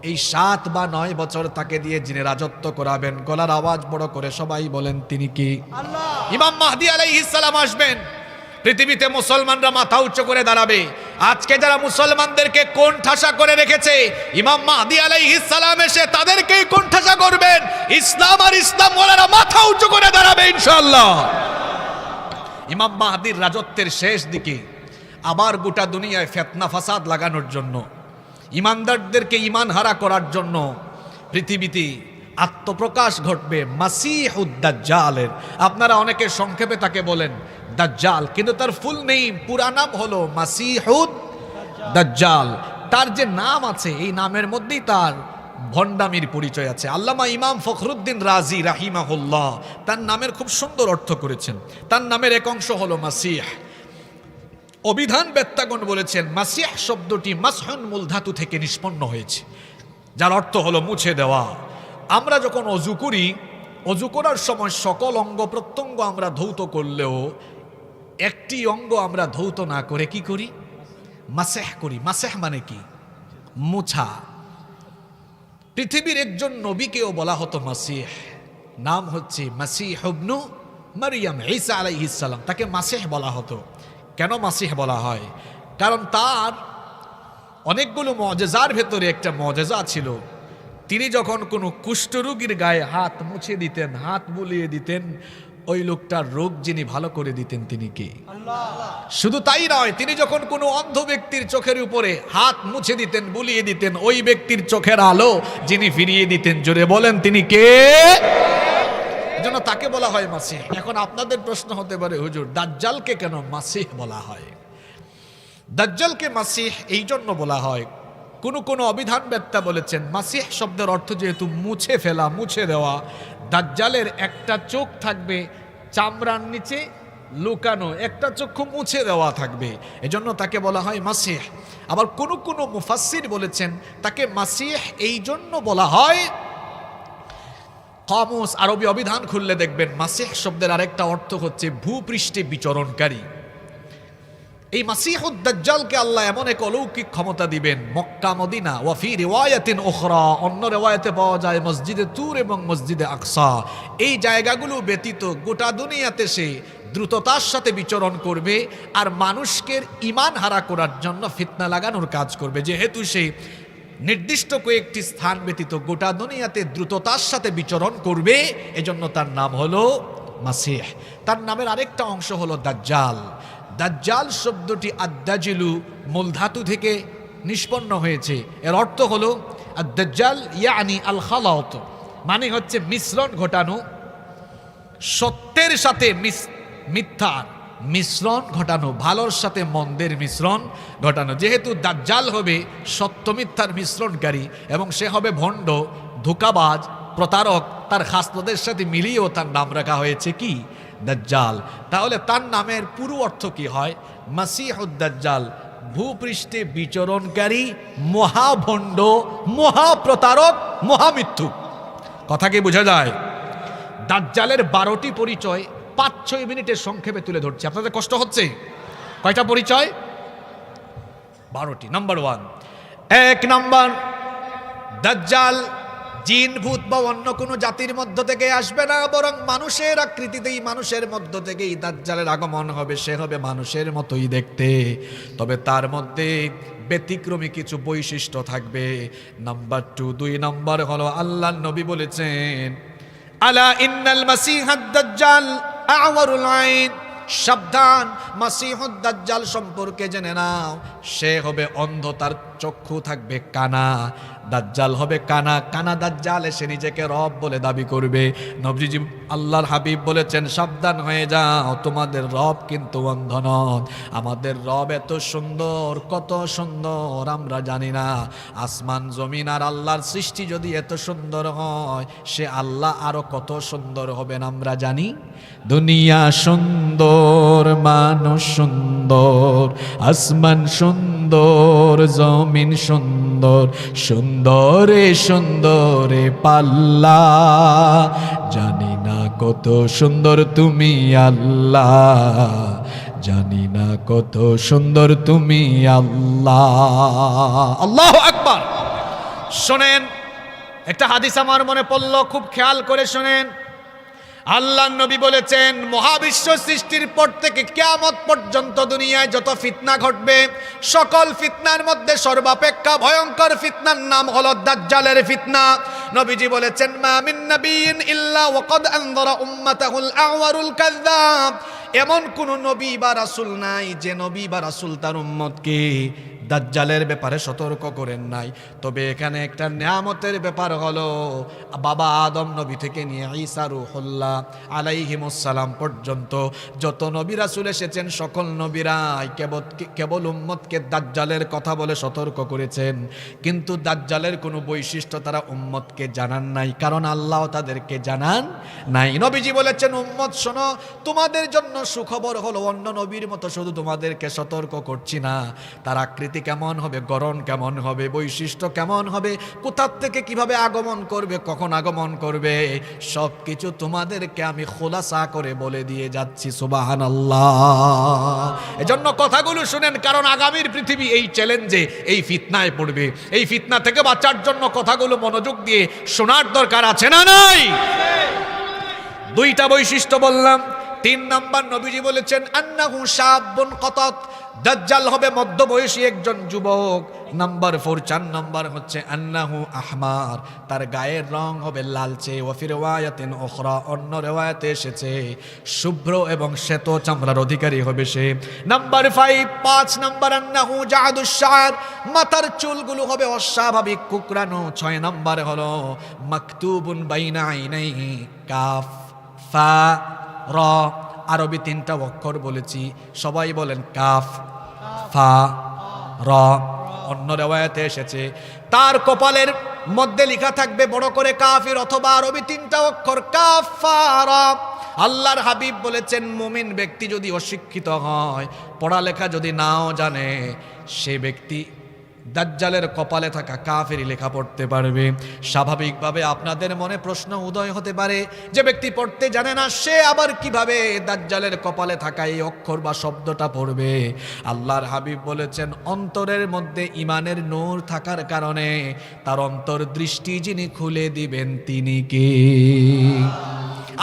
এই 7 বা 9 বছর তাকে দিয়ে যিনি রাজত্ব করাবেন, গলার আওয়াজ বড় করে সবাই বলেন, তিনি কি? আল্লাহ। ইমাম মাহদি আলাইহিস সালাম আসবেন, পৃথিবীতে মুসলমানরা মাথা উচ্চ করে দাঁড়াবে। আজকে যারা মুসলমানদেরকে কোণঠাসা করে রেখেছে, ইমাম মাহদি আলাইহিস সালাম এসে তাদেরকেই কোণঠাসা করবেন। ইসলাম আর ইসলাম ওয়ালারা মাথা উঁচু করে দাঁড়াবে ইনশাআল্লাহ। ইমাম মাহদির রাজত্বের শেষ দিকে আবার গোটা দুনিয়ায় ফিতনা ফাসাদ লাগানোর জন্য, ইমানদারদেরকে ঈমান হারা করার জন্য পৃথিবীতে আত্মপ্রকাশ ঘটবে মাসিহুদ দাজ্জালের। আপনারা অনেকে সংক্ষেপে তাকে বলেন দাজ্জাল, কিন্তু তার ফুল নেম, পুরা নাম হলো মাসিহুদ দাজ্জাল। তার যে নাম আছে, এই নামের মধ্যেই তার ভণ্ডামির পরিচয় আছে। আল্লামা ইমাম ফখরুদ্দিন রাজি রাহিমাহুল্লাহ তার নামের খুব সুন্দর অর্থ করেছেন। তার নামের এক অংশ হলো মাসিহ। অভিধান বেত্তাগণ বলেছেন, মাসিহ শব্দটি মাসহুন মূল ধাতু থেকে নিষ্পন্ন হয়েছে, যার অর্থ হলো মুছে দেওয়া। আমরা যখন অজু করি, অজু করার সময় সকল অঙ্গ প্রত্যঙ্গ আমরা ধৌত করলেও একটি অঙ্গ আমরা ধৌত না করে কি করি? মাসেহ করি। মাসেহ মানে কি? মুছা। পৃথিবীর একজন নবীকেও বলা হতো মাসিহ, নাম হচ্ছে মাসিহ ইবনু মারইয়াম, ঈসা আলাইহিস সালাম। তাকে মাসিহ বলা হতো। কেন মাসিহ বলা হয়? কারণ তার অনেকগুলো মুআজিজার ভেতরে একটা মুআজিজা ছিল। তিনি যখন কোনো কুষ্ঠরোগীর গায়ে হাত মুছে দিতেন, হাত বুলিয়ে দিতেন, ওই লোকটার রোগ যিনি ভালো করে দিতেন তিনি কে? আল্লাহ। শুধু তাই নয়, তিনি যখন কোনো অন্ধ ব্যক্তির চোখের উপরে হাত মুছে দিতেন, বুলিয়ে দিতেন, ওই ব্যক্তির চোখের আলো যিনি ফিরিয়ে দিতেন, জোরে বলেন তিনি কে? এজন্য তাকে বলা হয় মাসিহ। এখন আপনাদের প্রশ্ন হতে পারে, হুজুর দাজ্জালকে কেন মাসিহ বলা হয়? দাজ্জালকে মাসিহ এই জন্য বলা হয়, কোন অভিধান বেত্তা বলেছেন মাসিহ শব্দের অর্থ যেহেতু মুছে ফেলা, মুছে দেওয়া, দাজ্জালের একটা চোখ থাকবে চামড়ার নিচে লুকানো, একটা চক্ষু মুছে দেওয়া থাকবে, এজন্য তাকে বলা হয় মাসিহ। আবার কোন মুফাসসির বলেছেন তাকে মাসিহ এই জন্য বলা হয়, কামুস আরবি অভিধান খুললে দেখবেন মাসিহ শব্দের আরেকটা অর্থ হচ্ছে ভূপৃষ্ঠে বিচরণকারী। এই মাসিহুদ দাজ্জালকে আল্লাহ এমন এক অলৌকিক ক্ষমতা দিবেন, মক্কা মদিনা ওয়া ফি রিওয়ায়াতিন উখরা, অন্য রিওয়ায়াতে পাওয়া যায় মসজিদে তুর এবং মসজিদে আকসা, এই জায়গাগুলো ব্যতীত গোটা দুনিয়াতে সে দ্রুততার সাথে বিচরণ করবে আর মানুষকে ঈমান হারা করার জন্য ফিতনা লাগানোর কাজ করবে। যেহেতু সে নির্দিষ্ট কয়েকটি স্থান ব্যতীত গোটা দুনিয়াতে দ্রুততার সাথে বিচরণ করবে, এজন্য তার নাম হলো মাসিহ। তার নামের আরেকটা অংশ হলো দাজ্জাল। দাজ্জাল শব্দটি আদ-দাজিলু মূল ধাতু থেকে নিষ্পন্ন হয়েছে। এর অর্থ হলো আদ-দাজ্জাল ইয়ানি আল খালাত, মানে হচ্ছে মিশ্রণ ঘটানো, সত্যের সাথে মিথ্যার মিশ্রণ ঘটানো, ভালোর সাথে মন্দের মিশ্রণ ঘটানো। যেহেতু দাজ্জাল হবে সত্য মিথ্যার মিশ্রণকারী এবং সে হবে ভণ্ড, ধোঁকাবাজ, প্রতারক, তার খাসলতের সাথে মিলিয়েও তার নাম রাখা হয়েছে কি? দাজ্জাল। তাহলে তার নামের পুরো অর্থ কি হয়? মাসিহুদ দাজ্জাল, ভূপৃষ্ঠে বিচরণকারী মহাভণ্ড, মহাপ্রতারক, মহামিথ্যুক। কথা কি বোঝা যায়? দাজ্জালের 12টি পরিচয় 5-6 মিনিটের সংক্ষেপে তুলে ধরছি। আপনাদের কষ্ট হচ্ছে? কয়টা পরিচয়? 12টি। নাম্বার 1, 1 নাম্বার, দাজ্জাল জিন ভূত বা অন্য কোনো জাতির মধ্য থেকে আসবে না, বরং মানুষের আকৃতিতেই মানুষের মধ্য থেকেই দাজ্জালের আগমন হবে। সে হবে মানুষের মতোই দেখতে, তবে তার মধ্যে ব্যতিক্রমী কিছু বৈশিষ্ট্য থাকবে। নাম্বার 2, 2 নম্বর হলো আল্লাহর নবী বলেছেন, আলা ইন্নাল মাসিহাদ দাজ্জাল আওয়ারুল আইন, সাবধান, মাসিহুদ দাজ্জাল সম্পর্কে জেনে নাও, সে হবে অন্ধ, তার চক্ষু থাকবে কানা। দাজ্জাল হবে কানা। কানা দাজ্জাল এসে নিজেকে রব বলে দাবি করবে। নবীজি আল্লাহর হাবিব বলেছেন, সাবধান হয়ে যাও, তোমাদের রব কিন্তু অন্ধ নন। আমাদের রব এত সুন্দর, কত সুন্দর আমরা জানি না। আসমান জমিন আর আল্লাহর সৃষ্টি যদি এত সুন্দর হয়, সে আল্লাহ আরো কত সুন্দর হবেন আমরা জানি। দুনিয়া সুন্দর, মানুষ সুন্দর, আসমান সুন্দর, জমিন সুন্দর, সুন্দরে সুন্দরে পাল্লা, জানি না কত সুন্দর তুমি আল্লাহ, জানি না কত সুন্দর তুমি আল্লাহ। আল্লাহু আকবার। শোনেন, একটা হাদিস আমার মনে পড়লো, খুব খেয়াল করে শোনেন। আল্লাহর নবী বলেছেন, মহাবিশ্ব সৃষ্টির পর থেকে কিয়ামত পর্যন্ত দুনিয়ায় যত ফিতনা ঘটবে, সকল ফিতনার মধ্যে সর্বাপেক্ষা ভয়ঙ্কর ফিতনার নাম হলো দাজ্জালের ফিতনা। নবীজি বলেছেন, মা মিন নাবিয়্যিন ইল্লা ওয়াকাদ আনযারা উম্মাতাহুল আওয়ারুল কাযযাব, এমন কোন নবী বা রাসূল নাই যে নবী বা রাসূল তার উম্মতকে দাজ্জালের ব্যাপারে সতর্ক করেন নাই। তবে এখানে একটা নিয়ামতের ব্যাপার হলো, বাবা আদম নবী থেকে নিয়ে ঈসা রূহুল্লাহ আলাইহিমুস সালাম পর্যন্ত যত নবী রাসূল এসেছেন, সকল নবীরাই কেবল উম্মতকে দাজ্জালের কথা বলে সতর্ক করেছেন, কিন্তু দাজ্জালের কোনো বৈশিষ্ট্য তারা উম্মতকে জানান নাই, কারণ আল্লাহ তাদেরকে জানান নাই। নবীজি বলেছেন, উম্মত শোনো, তোমাদের জন্য সুখবর হলো, অন্য নবীর মতো শুধু তোমাদেরকে সতর্ক করছি না, তার আকৃতি কেমন হবে, গড়ন কেমন হবে, বৈশিষ্ট্য কেমন হবে, কোথা থেকে কিভাবে আগমন করবে, কখন আগমন করবে, সবকিছু তোমাদেরকে আমি খোলাসা করে বলে দিয়ে যাচ্ছি। সুবহানাল্লাহ। এজন্য কথাগুলো শুনেন, কারণ আগামীর পৃথিবী এই চ্যালেঞ্জে, এই ফিতনায় পড়বে। এই ফিতনা থেকে বাঁচার জন্য কথাগুলো মনোযোগ দিয়ে শোনার দরকার আছে না নাই? দুইটা বৈশিষ্ট্য বললাম। 3 নাম্বার নবীজি বলেছেন, আন্নাহু শাবুন কাতাত, দাজ্জাল হবে মধ্যবয়সী একজন যুবক। নাম্বার 4, 4 নাম্বার হচ্ছে আন্নাহু আহমার, তার গায়ের রং হবে লালচে। ওয়া ফি রিওয়ায়াতিন উখরা, অন্য রিওয়ায়াতে এসেছে শুভ্র এবং শ্বেত চামড়ার অধিকারী হবে সে। নাম্বার 5 নাম্বার আন্নাহু জাদুশ শার, মাথার চুলগুলো হবে অস্বাভাবিক কুকরানো। 6 নাম্বার হলো মাকতুবুন বাইনা আইনাইহি কাফ ফা র, আরবি 3টা অক্ষর বলেছি, সবাই বলেন কাফ ফা র। অন্য রিওয়ায়াতে এসেছে তার কপালের মধ্যে লেখা থাকবে বড় করে কাফির, অথবা আরবি 3টা অক্ষর কাফ ফা র। আল্লাহর হাবিব বলেছেন, মুমিন ব্যক্তি যদি অশিক্ষিত হয়, পড়ালেখা যদি নাও জানে, সে ব্যক্তি দাজ্জালের কপালে থাকা কাফেরই লেখা পড়তে পারবে। স্বাভাবিকভাবে আপনাদের মনে প্রশ্ন উদয় হতে পারে, যে ব্যক্তি পড়তে জানে না, সে আবার কিভাবে দাজ্জালের কপালে থাকা এই অক্ষর বা শব্দটা পড়বে? আল্লাহর হাবিব বলেছেন, অন্তরের মধ্যে ইমানের নূর থাকার কারণে তার অন্তর্দৃষ্টি যিনি খুলে দিবেন তিনি কে?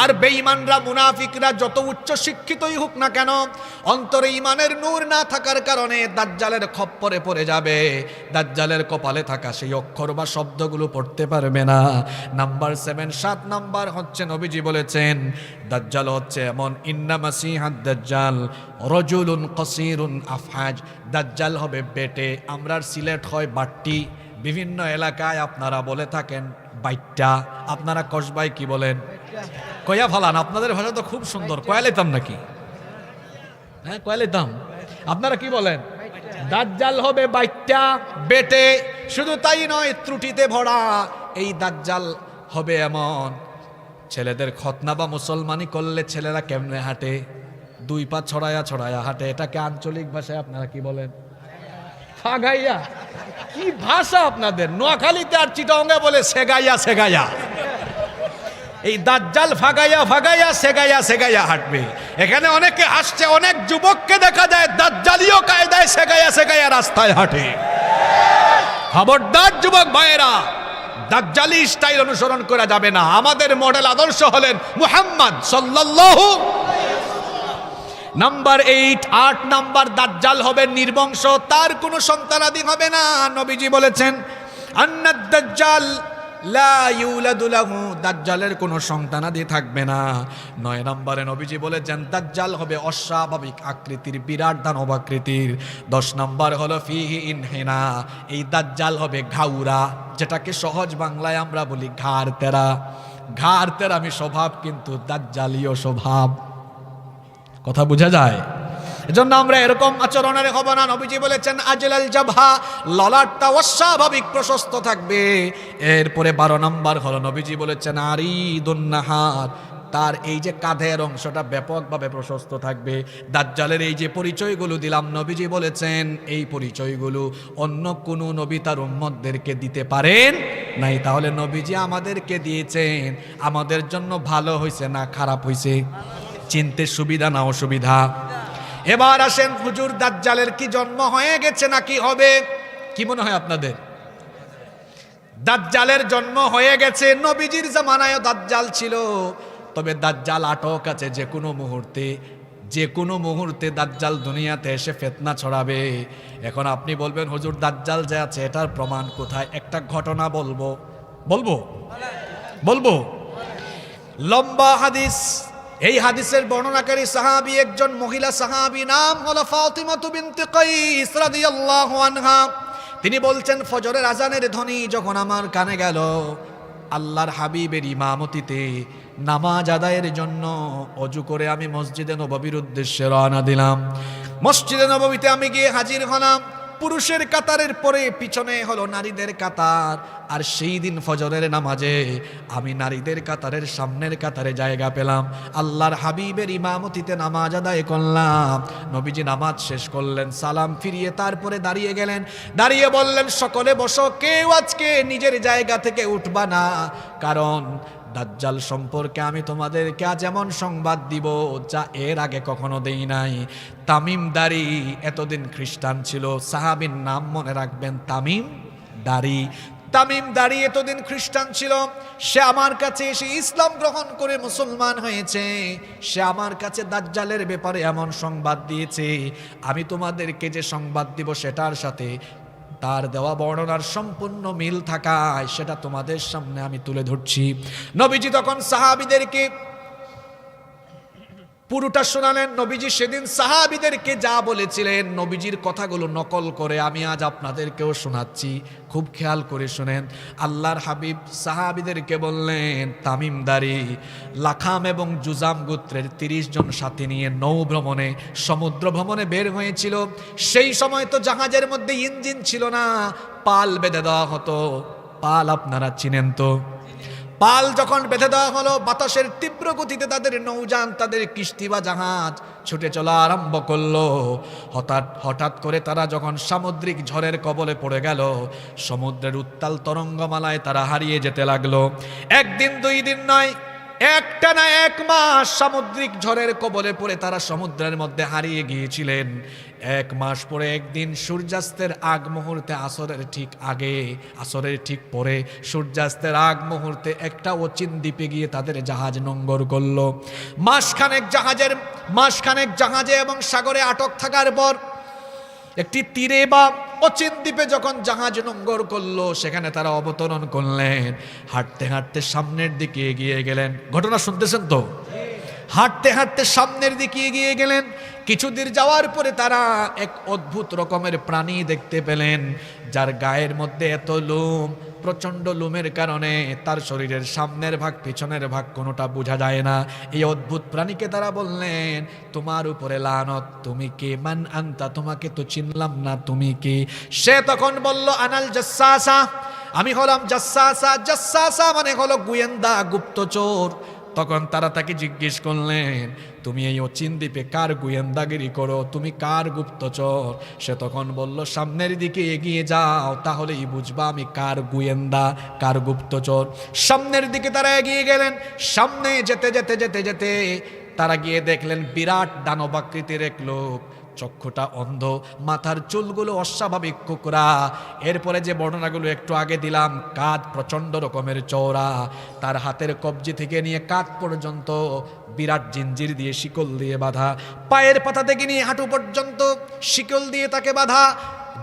আর বেঈমানরা, মুনাফিকরা যত উচ্চ শিক্ষিতই হোক না কেন, অন্তরে ইমানের নূর না থাকার কারণে দাজ্জালের খপ্পরে পড়ে যাবে। দাজ্জালের কপালে থাকা সেই অক্ষর বা শব্দগুলো পড়তে পারবে না। নাম্বার 7, 7 নাম্বার হচ্ছে নবীজি বলেছেন, দাজ্জাল হচ্ছে এমন, ইন্না মাসিহাদ দাজ্জাল রাজুলুন কাসীরুন আফহাজ, দাজ্জাল হবে বেটে। আমরা সিলেট হয় বাট্টি, বিভিন্ন এলাকায় আপনারা বলে থাকেন বাইট্টা, আপনারা কসবাই কি বলেন? কয়া ফালান। আপনাদের ভাষা তো খুব সুন্দর। কয়া লেতাম নাকি? হ্যাঁ, কয়া লেতাম। আপনারা কি বলেন? দাজ্জাল হবে বাইট্টা, বেটে। শুধু তাই নয়, ত্রুটিতে ভরা এই দাজ্জাল হবে এমন, ছেলেদের খতনা বা মুসলমানি করলে ছেলেরা কেমনে হাঁটে? 2 পা ছড়ায়া ছড়ায়া হাঁটে। এটাকে আঞ্চলিক ভাষায় আপনারা কি বলেন? ফাগাইয়া। কি ভাষা আপনাদের! নোয়াখালীতে আর চিটাঙ্গে বলে সেগাইয়া সেগাইয়া। এই দাজ্জাল ফাগাইয়া ফাগাইয়া সেগাইয়া সেগাইয়া হাঁটবে। এখানে অনেকে হাসছে, অনেক যুবককে দেখা যায় দাজ্জালীয় কায়দায় সেগাইয়া সেগাইয়া রাস্তায় হাঁটে। খবরদার যুবক ভাইয়েরা, দাজ্জালি স্টাইল অনুসরণ করা যাবে না। আমাদের মডেল আদর্শ হলেন মুহাম্মদ সাল্লাল্লাহু। নাম্বার 8 নাম্বার, দাজ্জাল হবে নির্বংশ, তার কোনো সন্তানাদি হবে না। নবীজি বলেছেন আন্নাদ দাজ্জাল লা ইউলাদু লাহু, দাজ্জালের কোনো সন্তানাদি থাকবে না। 9 নম্বরে নবীজি বলেছেন দাজ্জাল হবে অস্বাভাবিক আকৃতির, বিরাট দানব আকৃতির। 10 নম্বর হলো ফিহি ইনহিনা, এই দাজ্জাল হবে ঘাউরা, যেটাকে সহজ বাংলায় আমরা বলি ঘাড় তেরা। ঘাড় তেরামি স্বভাব, কিন্তু দাজ্জালীয় স্বভাব। কথা বোঝা যায়? এজন্য আমরা এরকম আচরণের হব না। নবীজি বলেছেন আজলাল জাবহা, ললাটটা অস্বাভাবিক প্রশস্ত থাকবে। এরপরে 12 নম্বর হলো নবীজি বলেছেন আরিদুন নাহার, তার এই যে কাঁধের অংশটা ব্যাপকভাবে প্রশস্ত থাকবে। দাজ্জালের এই যে পরিচয়গুলো দিলাম, নবীজি বলেছেন এই পরিচয়গুলো অন্য কোনো নবী তার উম্মতদেরকে দিতে পারেন নাই। তাহলে নবীজি আমাদেরকে দিয়েছেন, আমাদের জন্য ভালো হয়েছে না খারাপ হয়েছে? চিনতে সুবিধা না অসুবিধা? এবার আসেন, হুজুর দাজ্জালের কি জন্ম হয়ে গেছে নাকি হবে? কি মনে হয় আপনাদের? দাজ্জালের জন্ম হয়ে গেছে। নবীজির জামানায় দাজ্জাল ছিল, তবে দাজ্জাল আটক আছে। যে কোনো মুহূর্তে দাজ্জাল দুনিয়াতে এসে ফিতনা ছড়াবে। এখন আপনি বলবেন হুজুর দাজ্জাল যে আছে এটার প্রমাণ কোথায়? একটা ঘটনা বলবো। লম্বা হাদিস। এই হাদিসের বর্ণনাকারী সাহাবী একজন মহিলা সাহাবী, নাম হলো ফাতিমা বিনতে কাইস রাদিয়াল্লাহু আনহা। তিনি বলছেন ফজরের আজানের ধ্বনি যখন আমার কানে গেল, আল্লাহর হাবিবের ইমামতিতে নামাজ আদায়ের জন্য অজু করে আমি মসজিদে নববীর উদ্দেশ্যে রওনা দিলাম। মসজিদে নববীতে আমি গিয়ে হাজির হলাম। পুরুষের কাতারের পরে পিছনে হলো নারীদের কাতার। আর সেই দিন ফজরের নামাজে আমি নারীদের কাতারের সামনের কাতারে জায়গা পেলাম। আল্লাহর হাবিবের ইমামতিতে নামাজ আদায় করলাম। নবীজি নামাজ শেষ করলেন, সালাম ফিরিয়ে তারপরে দাঁড়িয়ে গেলেন। দাঁড়িয়ে বললেন সকলে বসো, কেউ আজকে নিজের জায়গা থেকে উঠবা না, কারণ দাজ্জাল সম্পর্কে আমি তোমাদেরকে আজ এমন সংবাদ দিব যা এর আগে কখনো দেই নাই। তামিম দাড়ি এতদিন খ্রিস্টান ছিল, সাহাবীর নাম মনে রাখবেন তামিম দাড়ি এতদিন খ্রিস্টান ছিল। সে আমার কাছে এসে ইসলাম গ্রহণ করে মুসলমান হয়েছে। সে আমার কাছে দাজ্জালের ব্যাপারে এমন সংবাদ দিয়েছে, আমি তোমাদেরকে যে সংবাদ দিব সেটার সাথে তার দেওয়া বর্ণনার সম্পূর্ণ মিল থাকায় সেটা তোমাদের সামনে আমি তুলে ধরছি। নবীজি তখন সাহাবীদেরকে পুরোটা শোনালেন। নবীজি সেদিন সাহাবীদেরকে যা বলেছিলেন, নবীজির কথাগুলো নকল করে আমি আজ আপনাদেরকেও শোনাচ্ছি। খুব খেয়াল করে শুনেন। আল্লাহর হাবিব সাহাবীদেরকে বললেন, তামিম দারি লাখাম এবং জুজাম গোত্রের 30 জন সাথী নিয়ে সমুদ্র ভ্রমণে বের হয়েছিল। সেই সময় তো জাহাজের মধ্যে ইঞ্জিন ছিল না, পাল বেঁধে দেওয়া হতো। পাল আপনারা চিনেন তো? পাল যখন বেঁধে দেওয়া হলো, বাতাসের তীব্র গতিতে তাদের নৌযান, তাদের কিস্তি বা জাহাজ ছুটে চলা আরম্ভ করলো। হঠাৎ করে তারা যখন সামুদ্রিক ঝড়ের কবলে পড়ে গেল, সমুদ্রের উত্তাল তরঙ্গমালায় তারা হারিয়ে যেতে লাগলো। 1 দিন 2 দিন নয়, একটানা 1 মাস সামুদ্রিক ঝড়ের কবলে পড়ে তারা সমুদ্রের মধ্যে হারিয়ে গিয়েছিলেন। 1 মাস পরে একদিন সূর্যাস্তের আগ মুহূর্তে, আসরের ঠিক পরে সূর্যাস্তের আগ মুহূর্তে একটা অচিন দ্বীপে গিয়ে তাদের জাহাজ নোঙ্গর করলো। মাসখানেক জাহাজে এবং সাগরে আটক থাকার পর একটি তীরে বা অচিন দ্বীপে যখন জাহাজ নোঙ্গর করলো, সেখানে তারা অবতরণ করলেন। হাঁটতে হাঁটতে সামনের দিকে এগিয়ে গেলেন। ঘটনা শুনতেছেন তো? হাঁটতে হাঁটতে সামনের দিকে এগিয়ে গেলেন। কিছুদূর যাওয়ার পরে তারা এক অদ্ভুত রকমের প্রাণী দেখতে পেলেন, যার গায়ের মধ্যে এত লোম, প্রচণ্ড লোমের কারণে তার শরীরের সামনের ভাগ পিছনের ভাগ কোনোটা বোঝা যায় না। এই অদ্ভুত প্রাণীকে তারা বললেন, তোমার উপরে লানত, তুমি কে? মান আনতা, তোমাকে তো চিনলাম না, তুমি কে? সে তখন বলল, আনাল জাসসাসা, আমি হলাম জাসসাসা। জাসসাসা মানে হলো গোয়েন্দা, গুপ্তচর। তখন তারা তাকে জিজ্ঞেস করলেন, তুমি এই অচিন দ্বীপে কার গোয়েন্দাগিরি করো, তুমি কার গুপ্তচর? সে তখন বলল, সামনের দিকে এগিয়ে যাও, তাহলেই বুঝবা আমি কার গোয়েন্দা, কার গুপ্তচর। সামনের দিকে তারা এগিয়ে গেলেন। সামনে যেতে যেতে যেতে যেতে তারা গিয়ে দেখলেন বিরাট দানবাকৃতির এক লোক। চক্ষুটা অন্ধ, মাথার চুলগুলো অস্বাভাবিক কোকড়া। এরপরে যে বর্ণনাগুলো একটু আগে দিলাম, কাঁধ প্রচণ্ড রকমের চওড়া, তার হাতের কবজি থেকে নিয়ে কাঁধ পর্যন্ত বিরাট জিঞ্জির দিয়ে শিকল দিয়ে বাঁধা, পায়ের পাতা থেকে নিয়ে হাঁটু পর্যন্ত শিকল দিয়ে তাকে বাঁধা,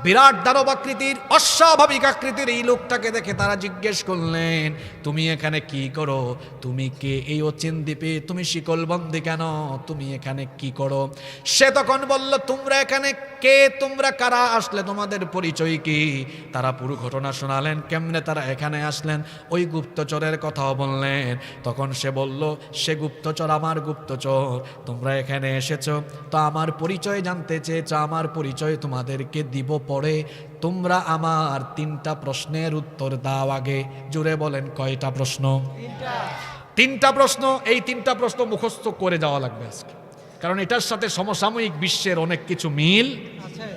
বিরাট দানব আকৃতির, অস্বাভাবিক আকৃতির এই লোকটাকে দেখে তারা জিজ্ঞেস করলেন, তুমি এখানে কি করো? তুমি কে? এই অচিন দ্বীপে তুমি শিকলবন্দি কেন? তুমি এখানে কি করো? সে তখন বলল, তোমরা এখানে কে? তোমরা কারা? আসলে তোমাদের পরিচয় কি? তারা পুরো ঘটনা শোনালেন, কেমনে তারা এখানে আসলেন, ওই গুপ্তচরের কথাও বললেন। তখন সে বলল, সে গুপ্তচর আমার গুপ্তচর, তোমরা এখানে এসেছো তো আমার পরিচয় জানতে চেয়েছো, আমার পরিচয় তোমাদেরকে দিব পরে, তোমরা আমার 3টা প্রশ্নের উত্তর দাও আগে। জোরে বলেন, কয়টা প্রশ্ন? 3টা প্রশ্ন। এই 3টা প্রশ্ন মুখস্থ করে যাওয়া লাগবে আজকে, কারণ এটার সাথে সমসাময়িক বিশ্বের অনেক কিছু মিল আছে।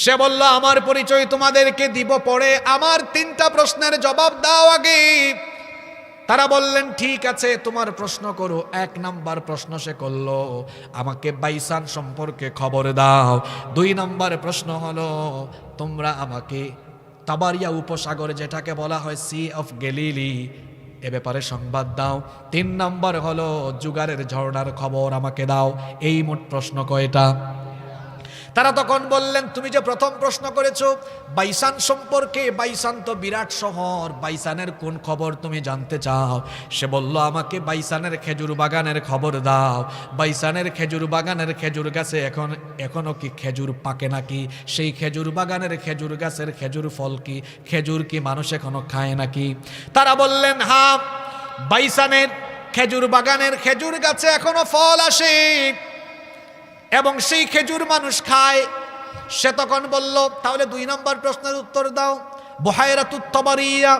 সে বলল, আমার পরিচয় তোমাদেরকে দিব পরে, আমার 3টা প্রশ্নের জবাব দাও আগে। তারা বললেন, ঠিক আছে, তোমার প্রশ্ন করো। 1 নাম্বার প্রশ্ন সে করলো, আমাকে বাইসান সম্পর্কে খবর দাও। 2 নাম্বার প্রশ্ন হলো, তোমরা আমাকে তাবারিয়া উপসাগর, যেটাকে বলা হয় সি অফ গ্যালিলি, এ ব্যাপারে সংবাদ দাও। 3 নাম্বার হলো, জুগারের ঝর্ণার খবর আমাকে দাও। এই মোট প্রশ্ন কয়টা? তারা তখন বললেন, তুমি যে প্রথম প্রশ্ন করেছো বাইসান সম্পর্কে, বাইসান তো বিরাট শহর, বাইসানের কোন খবর তুমি জানতে চাও? সে বলল, আমাকে বাইসানের খেজুর বাগানের খবর দাও। বাইসানের খেজুর বাগানের খেজুর গাছে এখনো কি খেজুর পাকে নাকি? সেই খেজুর বাগানের খেজুর গাছের খেজুর ফল কি? খেজুর কি মানুষ এখনো খায় নাকি? তারা বললেন, হ্যাঁ, বাইসানের খেজুর বাগানের খেজুর গাছে এখনো ফল আসে এবং সেই খেজুর মানুষ খায়। সে তখন বলল, তাহলে 2 নম্বর প্রশ্নের উত্তর দাও। বুহায়রাতুত তাবারিয়া,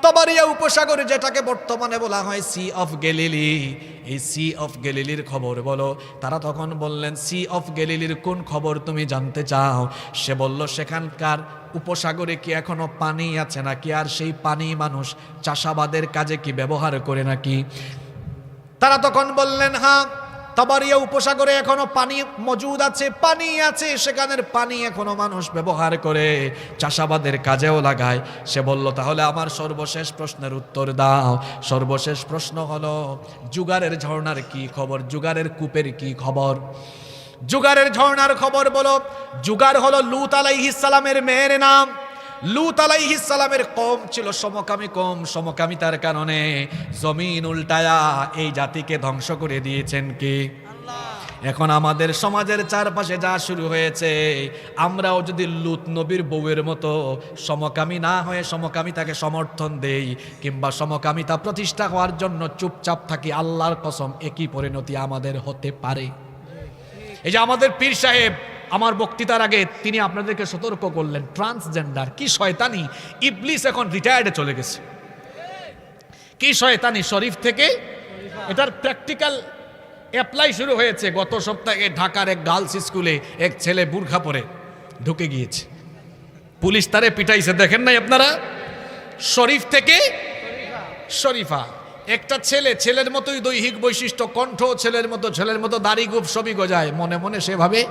তাবারিয়া উপসাগর, যেটাকে বর্তমানে বলা হয় সি অফ গ্যালিলি, এই সি অফ গ্যালিলির খবর বলো। তারা তখন বললেন, সি অফ গ্যালিলির কোন খবর তুমি জানতে চাও? সে বলল, সেখানকার উপসাগরে কি এখনো পানি আছে নাকি, আর সেই পানি মানুষ চাষাবাদের কাজে কি ব্যবহার করে নাকি? তারা তখন বললেন, হ্যাঁ, তাবারিয়া উপসাগরে এখনো পানি মজুদ আছে, পানি আছে, সেখানের পানি এখনো মানুষ ব্যবহার করে, চাষাবাদের কাজেও লাগায়। সে বলল, তাহলে আমার সর্বশেষ প্রশ্নের উত্তর দাও। সর্বশেষ প্রশ্ন হলো, জুগারের ঝর্ণার কি খবর? জুগারের কূপের কি খবর? জুগারের ঝর্ণার খবর বলো। জুগার হলো লূত আলাইহিস সালামের মেয়ের নাম। লূত আলাইহিস সালামের কওম ছিল সমকামী কওম, সমকামিতার কারণে জমিন উল্টায়া এই জাতিকে ধ্বংস করে দিয়েছেন কে? আল্লাহ। এখন আমাদের সমাজের চারপাশে যা শুরু হয়েছে, আমরাও যদি লূত নবীর বউয়ের মতো সমকামী না হয়ে সমকামিতাকে সমর্থন দেই কিংবা সমকামিতা প্রতিষ্ঠা হওয়ার জন্য চুপচাপ থাকি, আল্লাহর কসম একই পরিণতি আমাদের হতে পারে। এই যে আমাদের পীর সাহেব আমার বক্তৃতার আগে তিনি আপনাদেরকে সতর্ক করলেন, ট্রান্সজেন্ডার কি শয়তানি। ইবলিস এখন রিটায়ার্ডে চলে গেছে, কি শয়তানি শরীফ থেকে এটার প্র্যাকটিক্যাল অ্যাপ্লাই শুরু হয়েছে। গত সপ্তাহে ঢাকার এক গার্লস স্কুলে এক ছেলে বুরখা পরে ঢুকে গিয়েছে, পুলিশ তারে পিটাইছে, দেখেন নাই আপনারা? শরীফ থেকে শরীফা, একটা ছেলে, ছেলের মতোই দৈহিক বৈশিষ্ট্য, কণ্ঠ ছেলের মতো, দাড়ি গোঁফ সবই গজায়, মনে মনে সেভাবে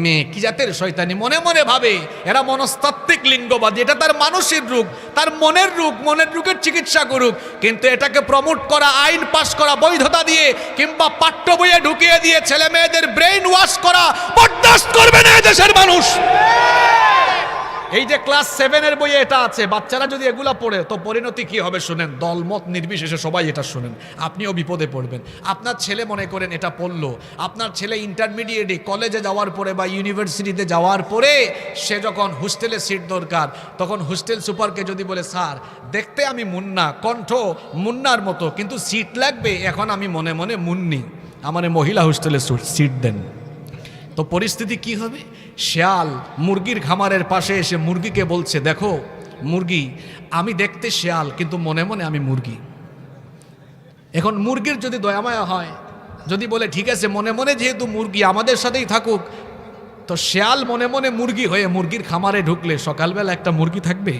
মেয়ে। কি জাতের শয়তানি! মনে মনে ভাবে এরা মনস্তাত্ত্বিক লিঙ্গবাদী, এটা তার মানসিক রোগ, তার মনের রোগ, মনের রোগের চিকিৎসা করুক। কিন্তু এটাকে প্রমোট করা, আইন পাস করা, বৈধতা দিয়ে কিংবা পাঠ্য বইয়ে ঢুকিয়ে দিয়ে ছেলে মেয়েদের ব্রেইন ওয়াশ করা বরদাস্ত করবে না দেশের মানুষ। এই যে ক্লাস 7-এর বইয়ে এটা আছে, বাচ্চারা যদি এগুলা পড়ে তো পরিণতি কি হবে শুনেন। দলমত নির্বিশেষে সবাই এটা শুনেন, আপনিও বিপদে পড়বেন। আপনার ছেলে মনে করেন এটা পড়লো, আপনার ছেলে ইন্টারমিডিয়েটে কলেজে যাওয়ার পরে বা ইউনিভার্সিটিতে যাওয়ার পরে সে যখন হোস্টেলে সিট দরকার, তখন হোস্টেল সুপারকে যদি বলে, স্যার দেখতে আমি মুন্না, কণ্ঠ মুন্নার মতো, কিন্তু সিট লাগবে, এখন আমি মনে মনে মুন্নি, আমার মহিলা হোস্টেলে সিট দেন, তো পরিস্থিতি কি হবে? শেয়াল মুরগির খামারের পাশে এসে মুরগিকে বলছে, দেখো মুরগি, আমি দেখতে শেয়াল কিন্তু মনে মনে আমি মুরগি। এখন মুরগির যদি দয়ামায়া হয়, যদি বলে ঠিক আছে মনে মনে যেহেতু মুরগি আমাদের সাথেই থাকুক, তো শেয়াল মনে মনে মুরগি হয়ে মুরগির খামারে ঢুকলে সকালবেলা একটা মুরগি থাকবে?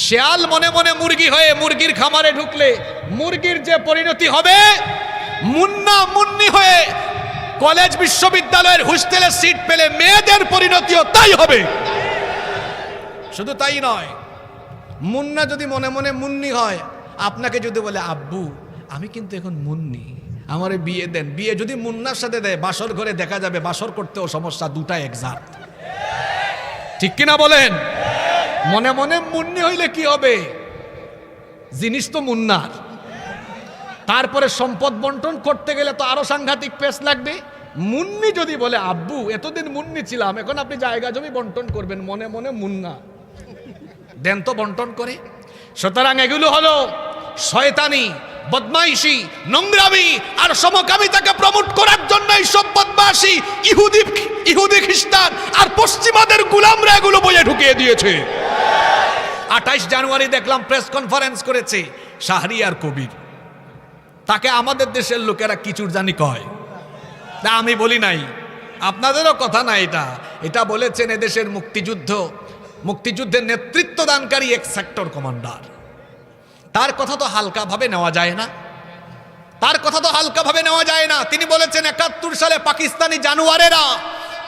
শেয়াল মনে মনে মুরগি হয়ে মুরগির খামারে ঢুকলে মুরগির যে পরিণতি হবে, মুন্না মুন্নি হয়ে কলেজ বিশ্ববিদ্যালয়ের হোস্টেলে সিট পেলে মেয়েদের পরিণতিও তাই হবে। শুধু তাই নয়, মুন্না যদি মনে মনে মুন্নি হয়, আপনাকে যদি বলে আব্বু আমি কিন্তু এখন মুন্নি, আমারে বিয়ে দেন, বিয়ে যদি মুন্নার সাথে দেয় বাসর ঘরে দেখা যাবে বাসর করতেও সমস্যা, দুটা একজাক্ট। ঠিক কিনা বলেন? মনে মনে মুন্নি হইলে কি হবে, জিনিস তো মুন্নার। তারপরে সম্পদ বন্টন করতে গেলে তো আরো সাংঘাতিক পেশ লাগবে। মুন্নি যদি বলে আব্বু এতদিন মুন্নি ছিলাম, এখন আপনি জায়গা জমি বন্টন করবেন, মনে মনে মুন্না, দেন তো বন্টন করে। সুতরাং এগুলো হলো শয়তানি, বদমাইশি, নোংরামি আর সমকামিতাকে প্রমোট করার জন্য এইসব বদমাশি ইহুদি খ্রিস্টান আর পশ্চিমাদের গোলামরা এগুলো বইয়ে ঢুকিয়ে দিয়েছে। 28 জানুয়ারি দেখলাম প্রেস কনফারেন্স করেছে শাহরিয়ার কবির, তাকে আমাদের দেশের লোকেরা কিচুর জানি কয়, তা আমি বলি নাই, আপনাদেরও কথা না, এটা বলেছেন এদেশের মুক্তিযুদ্ধের নেতৃত্ব দানকারী এক সেক্টর কমান্ডার। তার কথা তো হালকাভাবে নেওয়া যায় না, তিনি বলেছেন 71 সালে পাকিস্তানি জানোয়ারেরা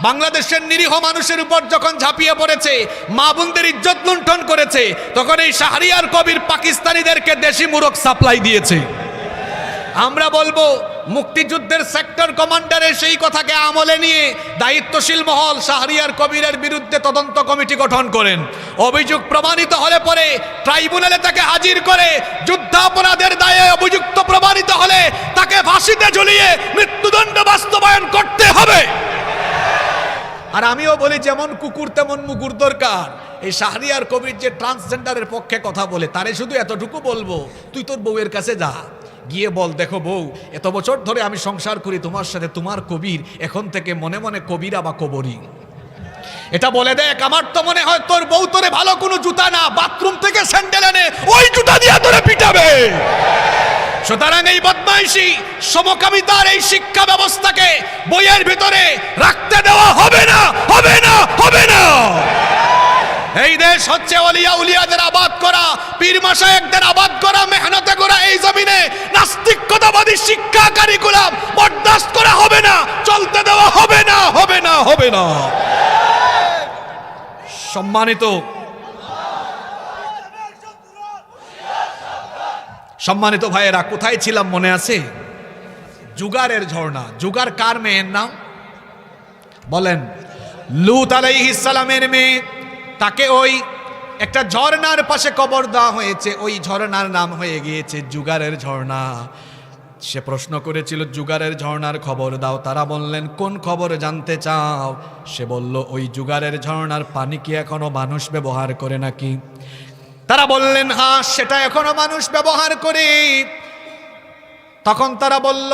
বাংলাদেশের নিরীহ মানুষের উপর যখন ঝাঁপিয়ে পড়েছে, মা বোনদের ইজ্জত লুণ্ঠন করেছে, তখন এই শাহরিয়ার কবির পাকিস্তানিদেরকে দেশি মুরগ সাপ্লাই দিয়েছে। আমরা বলবো মুক্তিযুদ্ধের সেক্টর কমান্ডারের সেই কথাকে আমলে নিয়ে দায়িত্বশীল মহল শাহরিয়ার কবিরের বিরুদ্ধে তদন্ত কমিটি গঠন করেন। অভিযোগ প্রমাণিত হলে পরে ট্রাইব্যুনালে তাকে হাজির করে যুদ্ধাপরাধের দায়ে অভিযুক্ত প্রমাণিত হলে তাকে ফাঁসিতে ঝুলিয়ে মৃত্যুদণ্ড বাস্তবায়ন করতে হবে। আর আমিও বলি যেমন কুকুর তেমন মুগুর দরকার। এই শাহরিয়ার কবির যে ট্রান্সজেন্ডারের পক্ষে কথা বলে, তারে শুধু এতটুকু বলবো, তুই তোর বউয়ের কাছে যা, গিয়ে বল দেখো বউ এত বছর ধরে আমি সংসার করি তোমার সাথে, তোমার কবির এখন থেকে মনে মনে কবিরা বা কবরী। এটা বলে দেখ, আমার তো মনে হয় তোর বউ তোরে ভালো কোনো জুতা না, বাথরুম থেকে স্যান্ডেল এনে ওই জুতা দিয়ে তোরে পিটাবে। সুতরাং এই বদমাইশি সমকামিতার এই শিক্ষা ব্যবস্থাকে বইয়ের ভিতরে রাখতে দেওয়া হবে না, হবে না, হবে না। এই দেশ হচ্ছে ওলিয়া উলিয়াদের আবাদ করা, পীর মাশায়েখদের আবাদ করা, মেহনতে করা এই জমিনে নাস্তিকতাবাদী শিক্ষা কারিকুলাম বরদাস্ত করা হবে না, চলতে দেওয়া হবে না, হবে না, হবে না। সম্মানিত ভাইয়েরা, কোথায় ছিলাম মনে আছে? জুগারের ঝর্ণা। জুগার কার মেয়ের নাম বলেন? লূত আলাইহিস সালামের মেয়ে। তাকে ওই একটা ঝর্ণার পাশে কবর দেওয়া হয়েছে, ওই ঝর্ণার নাম হয়ে গিয়েছে জুগারের ঝর্ণা। সে প্রশ্ন করেছিল জুগারের ঝর্ণার খবর দাও। তারা বললেন কোন খবর জানতে চাও? সে বলল ওই জুগারের ঝর্ণার পানি কি এখনো মানুষ ব্যবহার করে নাকি? তারা বললেন হ্যাঁ, সেটা এখনো মানুষ ব্যবহার করে। তখন তারা বলল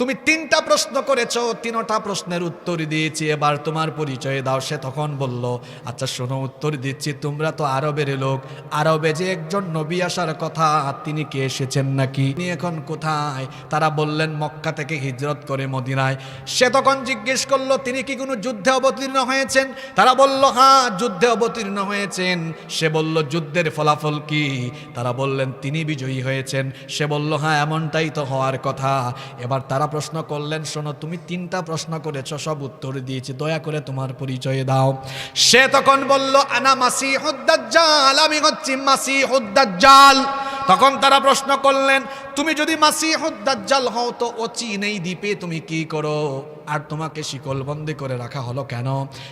তুমি 3টা প্রশ্ন করেছো, 3টা প্রশ্নের উত্তর দিয়েছি, এবার তোমার পরিচয় দাও। সে তখন বলল আচ্ছা শোনো, উত্তর দিচ্ছি, তোমরা তো আরবের লোক, আরবে যে একজন নবী আসার কথা, তিনি কি এসেছেন নাকি? তিনি এখন কোথায়? তারা বললেন মক্কা থেকে হিজরত করে মদিনায়। সে তখন জিজ্ঞেস করলো তিনি কি কোনো যুদ্ধে অবতীর্ণ হয়েছেন? তারা বলল হ্যাঁ, যুদ্ধে অবতীর্ণ হয়েছেন। সে বলল যুদ্ধের ফলাফল কি? তারা বললেন তিনি বিজয়ী হয়েছেন। সে বলল হ্যাঁ, এমনটাই তো হওয়ার কথা। এবার তারা প্রশ্ন করলেন শোনো, তুমি 3টা প্রশ্ন করেছো, সব উত্তর দিয়েছি, দয়া করে তোমার পরিচয় দাও। সে তখন বলল আনা মাসিহুদ দাজ্জাল, আমি হচ্ছি মাসিহুদ দাজ্জাল। তখন তারা প্রশ্ন করলেন তুমি যদি মাসিহুদ দাজ্জাল হও তো অচিনেই দ্বীপে তুমি কি করো, আর তোমাকে শিকলবন্দি করে রাখা হলো কেন?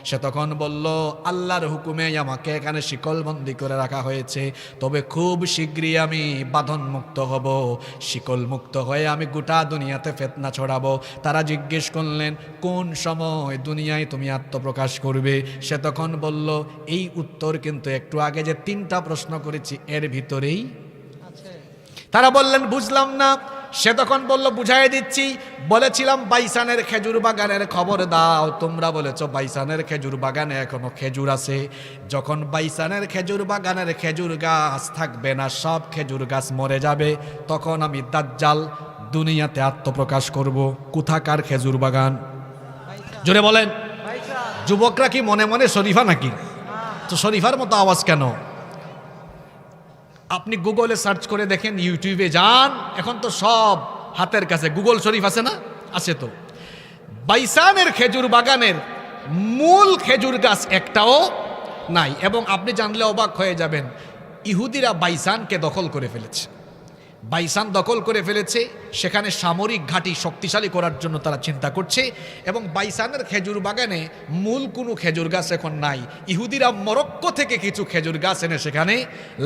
সে তখন বলল আল্লাহর হুকুমে আমাকে এখানে শিকলবন্দি করে রাখা হয়েছে, তবে খুব শীঘ্রই আমি বাঁধন মুক্ত হব, শিকল মুক্ত হয়ে আমি গোটা দুনিয়াতে ফিতনা ছড়াবো। তারা জিজ্ঞেস করলেন কোন সময় দুনিয়ায় তুমি আত্মপ্রকাশ করবে? সে তখন বলল এই উত্তর কিন্তু একটু আগে যে 3টা প্রশ্ন করেছি এর ভিতরেই। তারা বললেন বুঝলাম না। সে তখন বলল বুঝাই দিচ্ছি, বলেছিলাম বাইসানের খেজুর বাগানের খবর দাও, তোমরা বলেছো বাইসানের খেজুর বাগানে এখনো খেজুর আছে। যখন বাইসানের খেজুর বাগানের খেজুর গাছ থাকবে না, সব খেজুর গাছ মরে যাবে, তখন আমি দাজ্জাল দুনিয়াতে আত্মপ্রকাশ করব। কোথাকার খেজুর বাগান? জোরে বলেন। যুবকরা কি মনে মনে শরীফা নাকি? তো শরীফার মতো আওয়াজ কেন? আপনি গুগলে সার্চ করে দেখেন, ইউটিউবে যান, এখন তো সব হাতের কাছে। গুগল শরীফ আছে না? আছে তো। বাইসানের খেজুর বাগানের মূল খেজুর গাছ একটাও নাই। এবং আপনি জানলে অবাক হয়ে যাবেন, ইহুদিরা বাইসানকে দখল করে ফেলেছে। বাইসান দখল করে ফেলেছে, সেখানে সামরিক ঘাঁটি শক্তিশালী করার জন্য তারা চিন্তা করছে। এবং বাইসানের খেজুর বাগানে মূল কোনো খেজুর গাছ এখন নাই। ইহুদিরা মরক্কো থেকে কিছু খেজুর গাছ এনে সেখানে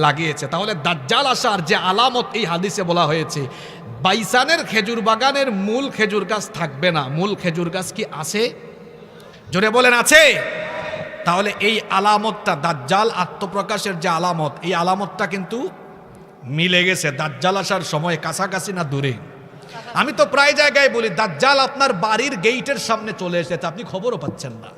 লাগিয়েছে। তাহলে দাজ্জাল আসার যে আলামত এই হাদিসে বলা হয়েছে, বাইসানের খেজুর বাগানের মূল খেজুর গাছ থাকবে না। মূল খেজুর গাছ কি আছে? জোরে বলেন, আছে? তাহলে এই আলামতটা, দাজ্জাল আত্মপ্রকাশের যে আলামত, এই আলামতটা কিন্তু মিলে গেছে। দাজ্জাল আসার সময় কাছাকাছি না দূরে? আমি তো প্রায় জায়গায় বলি, দাজ্জাল আপনার বাড়ির গেইটের সামনে চলে এসেছে, আপনি খবরও পাচ্ছেন না,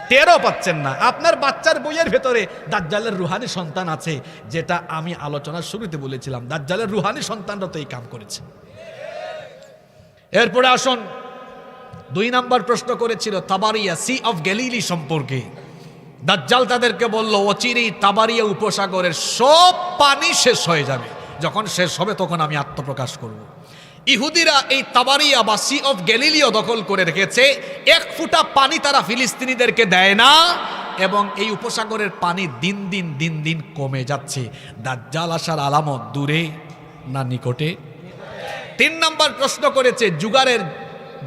টেরও পাচ্ছেন না। আপনার বাচ্চার বইয়ের ভেতরে দাজ্জালের রুহানি সন্তান আছে, যেটা আমি আলোচনার শুরুতে বলেছিলাম। দাজ্জালের রুহানি সন্তানরা তো এই কাম করেছে। এরপরে আসুন, 2 নম্বর প্রশ্ন করেছিল তাবারিয়া, সি অফ গ্যালিলি সম্পর্কে। দাজ্জাল তাদেরকে বলল, অচিরেই তাবারিয়া উপসাগরের সব পানি শেষ হয়ে যাবে, যখন শেষ হবে তখন আমি আত্মপ্রকাশ করব। ইহুদিরা এই তাবারিয়া বা সি অফ গ্যালিলিও দখল করে রেখেছে। 1 ফুটা পানি তারা ফিলিস্তিনিদেরকে দেয় না, এবং এই উপসাগরের পানি দিন দিন কমে যাচ্ছে। দাজ্জাল আসার আলামত দূরে না নিকটে? 3 নম্বর প্রশ্ন করেছে জুগারের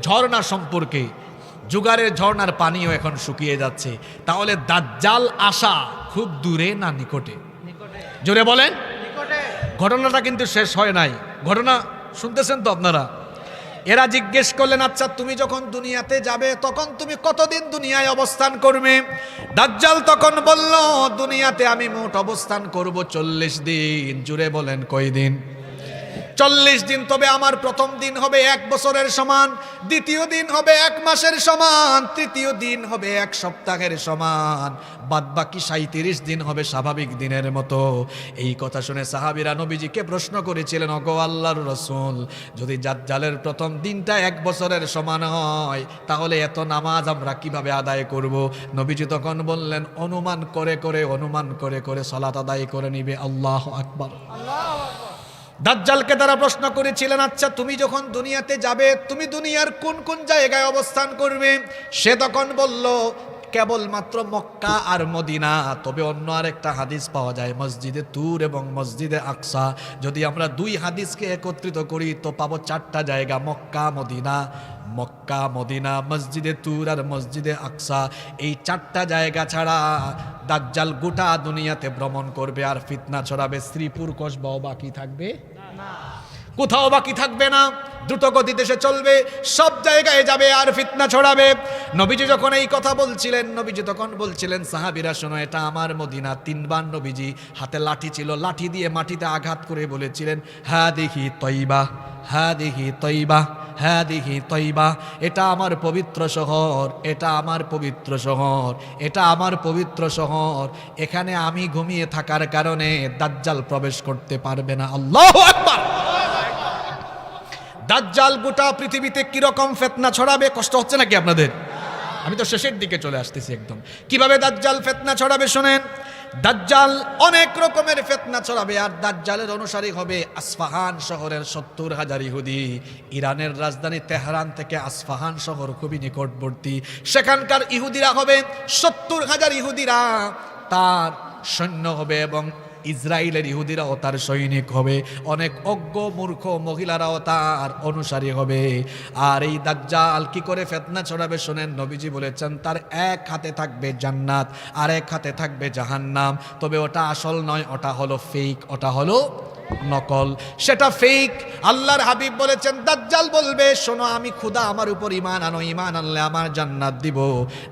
ঝর্ণা সম্পর্কে। জুগারের ঝর্ণার পানিও এখন শুকিয়ে যাচ্ছে। তাহলে দাজ্জাল আসা খুব দূরে না নিকটে? জোরে বলেন। ঘটনাটা কিন্তু শেষ হয় নাই। ঘটনা শুনতেছেন তো আপনারা? এরা জিজ্ঞেস করলেন, আচ্ছা তুমি যখন দুনিয়াতে যাবে তখন তুমি কতদিন দুনিয়ায় অবস্থান করবে? দাজ্জাল তখন বলল, দুনিয়াতে আমি মোট অবস্থান করব 40 দিন। জুড়ে বলেন, কয় দিন? 40 দিন। তবে আমার প্রথম দিন হবে 1 বছরের সমান, দ্বিতীয় দিন হবে 1 মাসের সমান, তৃতীয় দিন হবে 1 সপ্তাহের সমান, বাদ বাকি 37 দিন হবে স্বাভাবিক দিনের মতো। এই কথা শুনে সাহাবীরা নবীজিকে প্রশ্ন করেছিলেন, ওগো আল্লাহর রাসূল, যদি দাজ্জালের প্রথম দিনটা 1 বছরের সমান হয়, তাহলে এত নামাজ আমরা কিভাবে আদায় করব? নবীজি তখন বললেন, অনুমান করে করে সালাত আদায় করে নিবে। আল্লাহু আকবার। দাজ্জালকে তারা প্রশ্ন করেছিলেন, আচ্ছা তুমি যখন দুনিয়াতে যাবে তুমি দুনিয়ার কোন কোন জায়গায় অবস্থান করবে? সে তখন বলল, কেবলমাত্র মক্কা আর মদিনা। তবে অন্য আরেকটা হাদিস পাওয়া যায় মসজিদে তুর এবং মসজিদে আকসা। যদি আমরা 2 হাদিসকে একত্রিত করি তো পাবো 4টা জায়গা, মক্কা মদিনা, মসজিদে তুর আর মসজিদে আকসা। এই 4টা জায়গা ছাড়া দাজ্জাল গোটা দুনিয়াতে ভ্রমণ করবে আর ফিতনা ছড়াবে। শ্রীপুর কসবাও বাকি থাকবে না, কোথাও বাকি থাকবে না। দ্রুত গতিতে সে চলবে, সব জায়গায় যাবে আর ফিতনা ছড়াবে। নবীজি যখন এই কথা বলছিলেন, নবীজি তখন বলছিলেন, সাহাবীরা শোনো, এটা আমার মদিনা। 3 বার নবীজি হাতে লাঠি ছিল, লাঠি দিয়ে মাটিতে আঘাত করে বলেছিলেন, হাদিহি তয়বা, হাদিহি তয়বা, হাদিহি তয়বা। এটা আমার পবিত্র শহর, এটা আমার পবিত্র শহর, এটা আমার পবিত্র শহর। এখানে আমি ঘুমিয়ে থাকার কারণে দাজ্জাল প্রবেশ করতে পারবে না। আল্লাহু আকবার। দাজ্জাল গোটা পৃথিবীতে কিরকম ফিতনা ছড়াবে, কষ্ট হচ্ছে নাকি আপনাদের? আমি তো শেষের দিকে চলে আসতেছি একদম। কিভাবে দাজ্জাল ফিতনা ছড়াবে শোনেন। দাজ্জাল অনেক রকমের ফিতনা ছড়াবে, আর দাজ্জালের অনুসারী হবে আসফাহান শহরের 70,000 ইহুদি। ইরানের রাজধানী তেহরান থেকে আসফাহান শহর খুবই নিকটবর্তী। সেখানকার ইহুদিরা হবে 70,000 ইহুদিরা তার সৈন্য হবে, এবং ইসরায়েলের ইহুদিরাও তার সৈনিক হবে। অনেক অজ্ঞ মূর্খ মহিলারাও তার অনুসারী হবে। আর এই দাজ্জাল কি করে ফিতনা ছড়াবে শোনেন। নবীজি বলেছেন, তার 1 হাতে থাকবে জান্নাত আর 1 হাতে থাকবে জাহান্নাম। তবে ওটা আসল নয়, ওটা হলো ফেক, ওটা হলো নকল, সেটা ফেক। আল্লাহর হাবিব বলেছেন, দাজ্জাল বলবে, শোনো আমি খোদা, আমার উপর ঈমান আনো, ঈমান আনলে আমার জান্নাত দিব,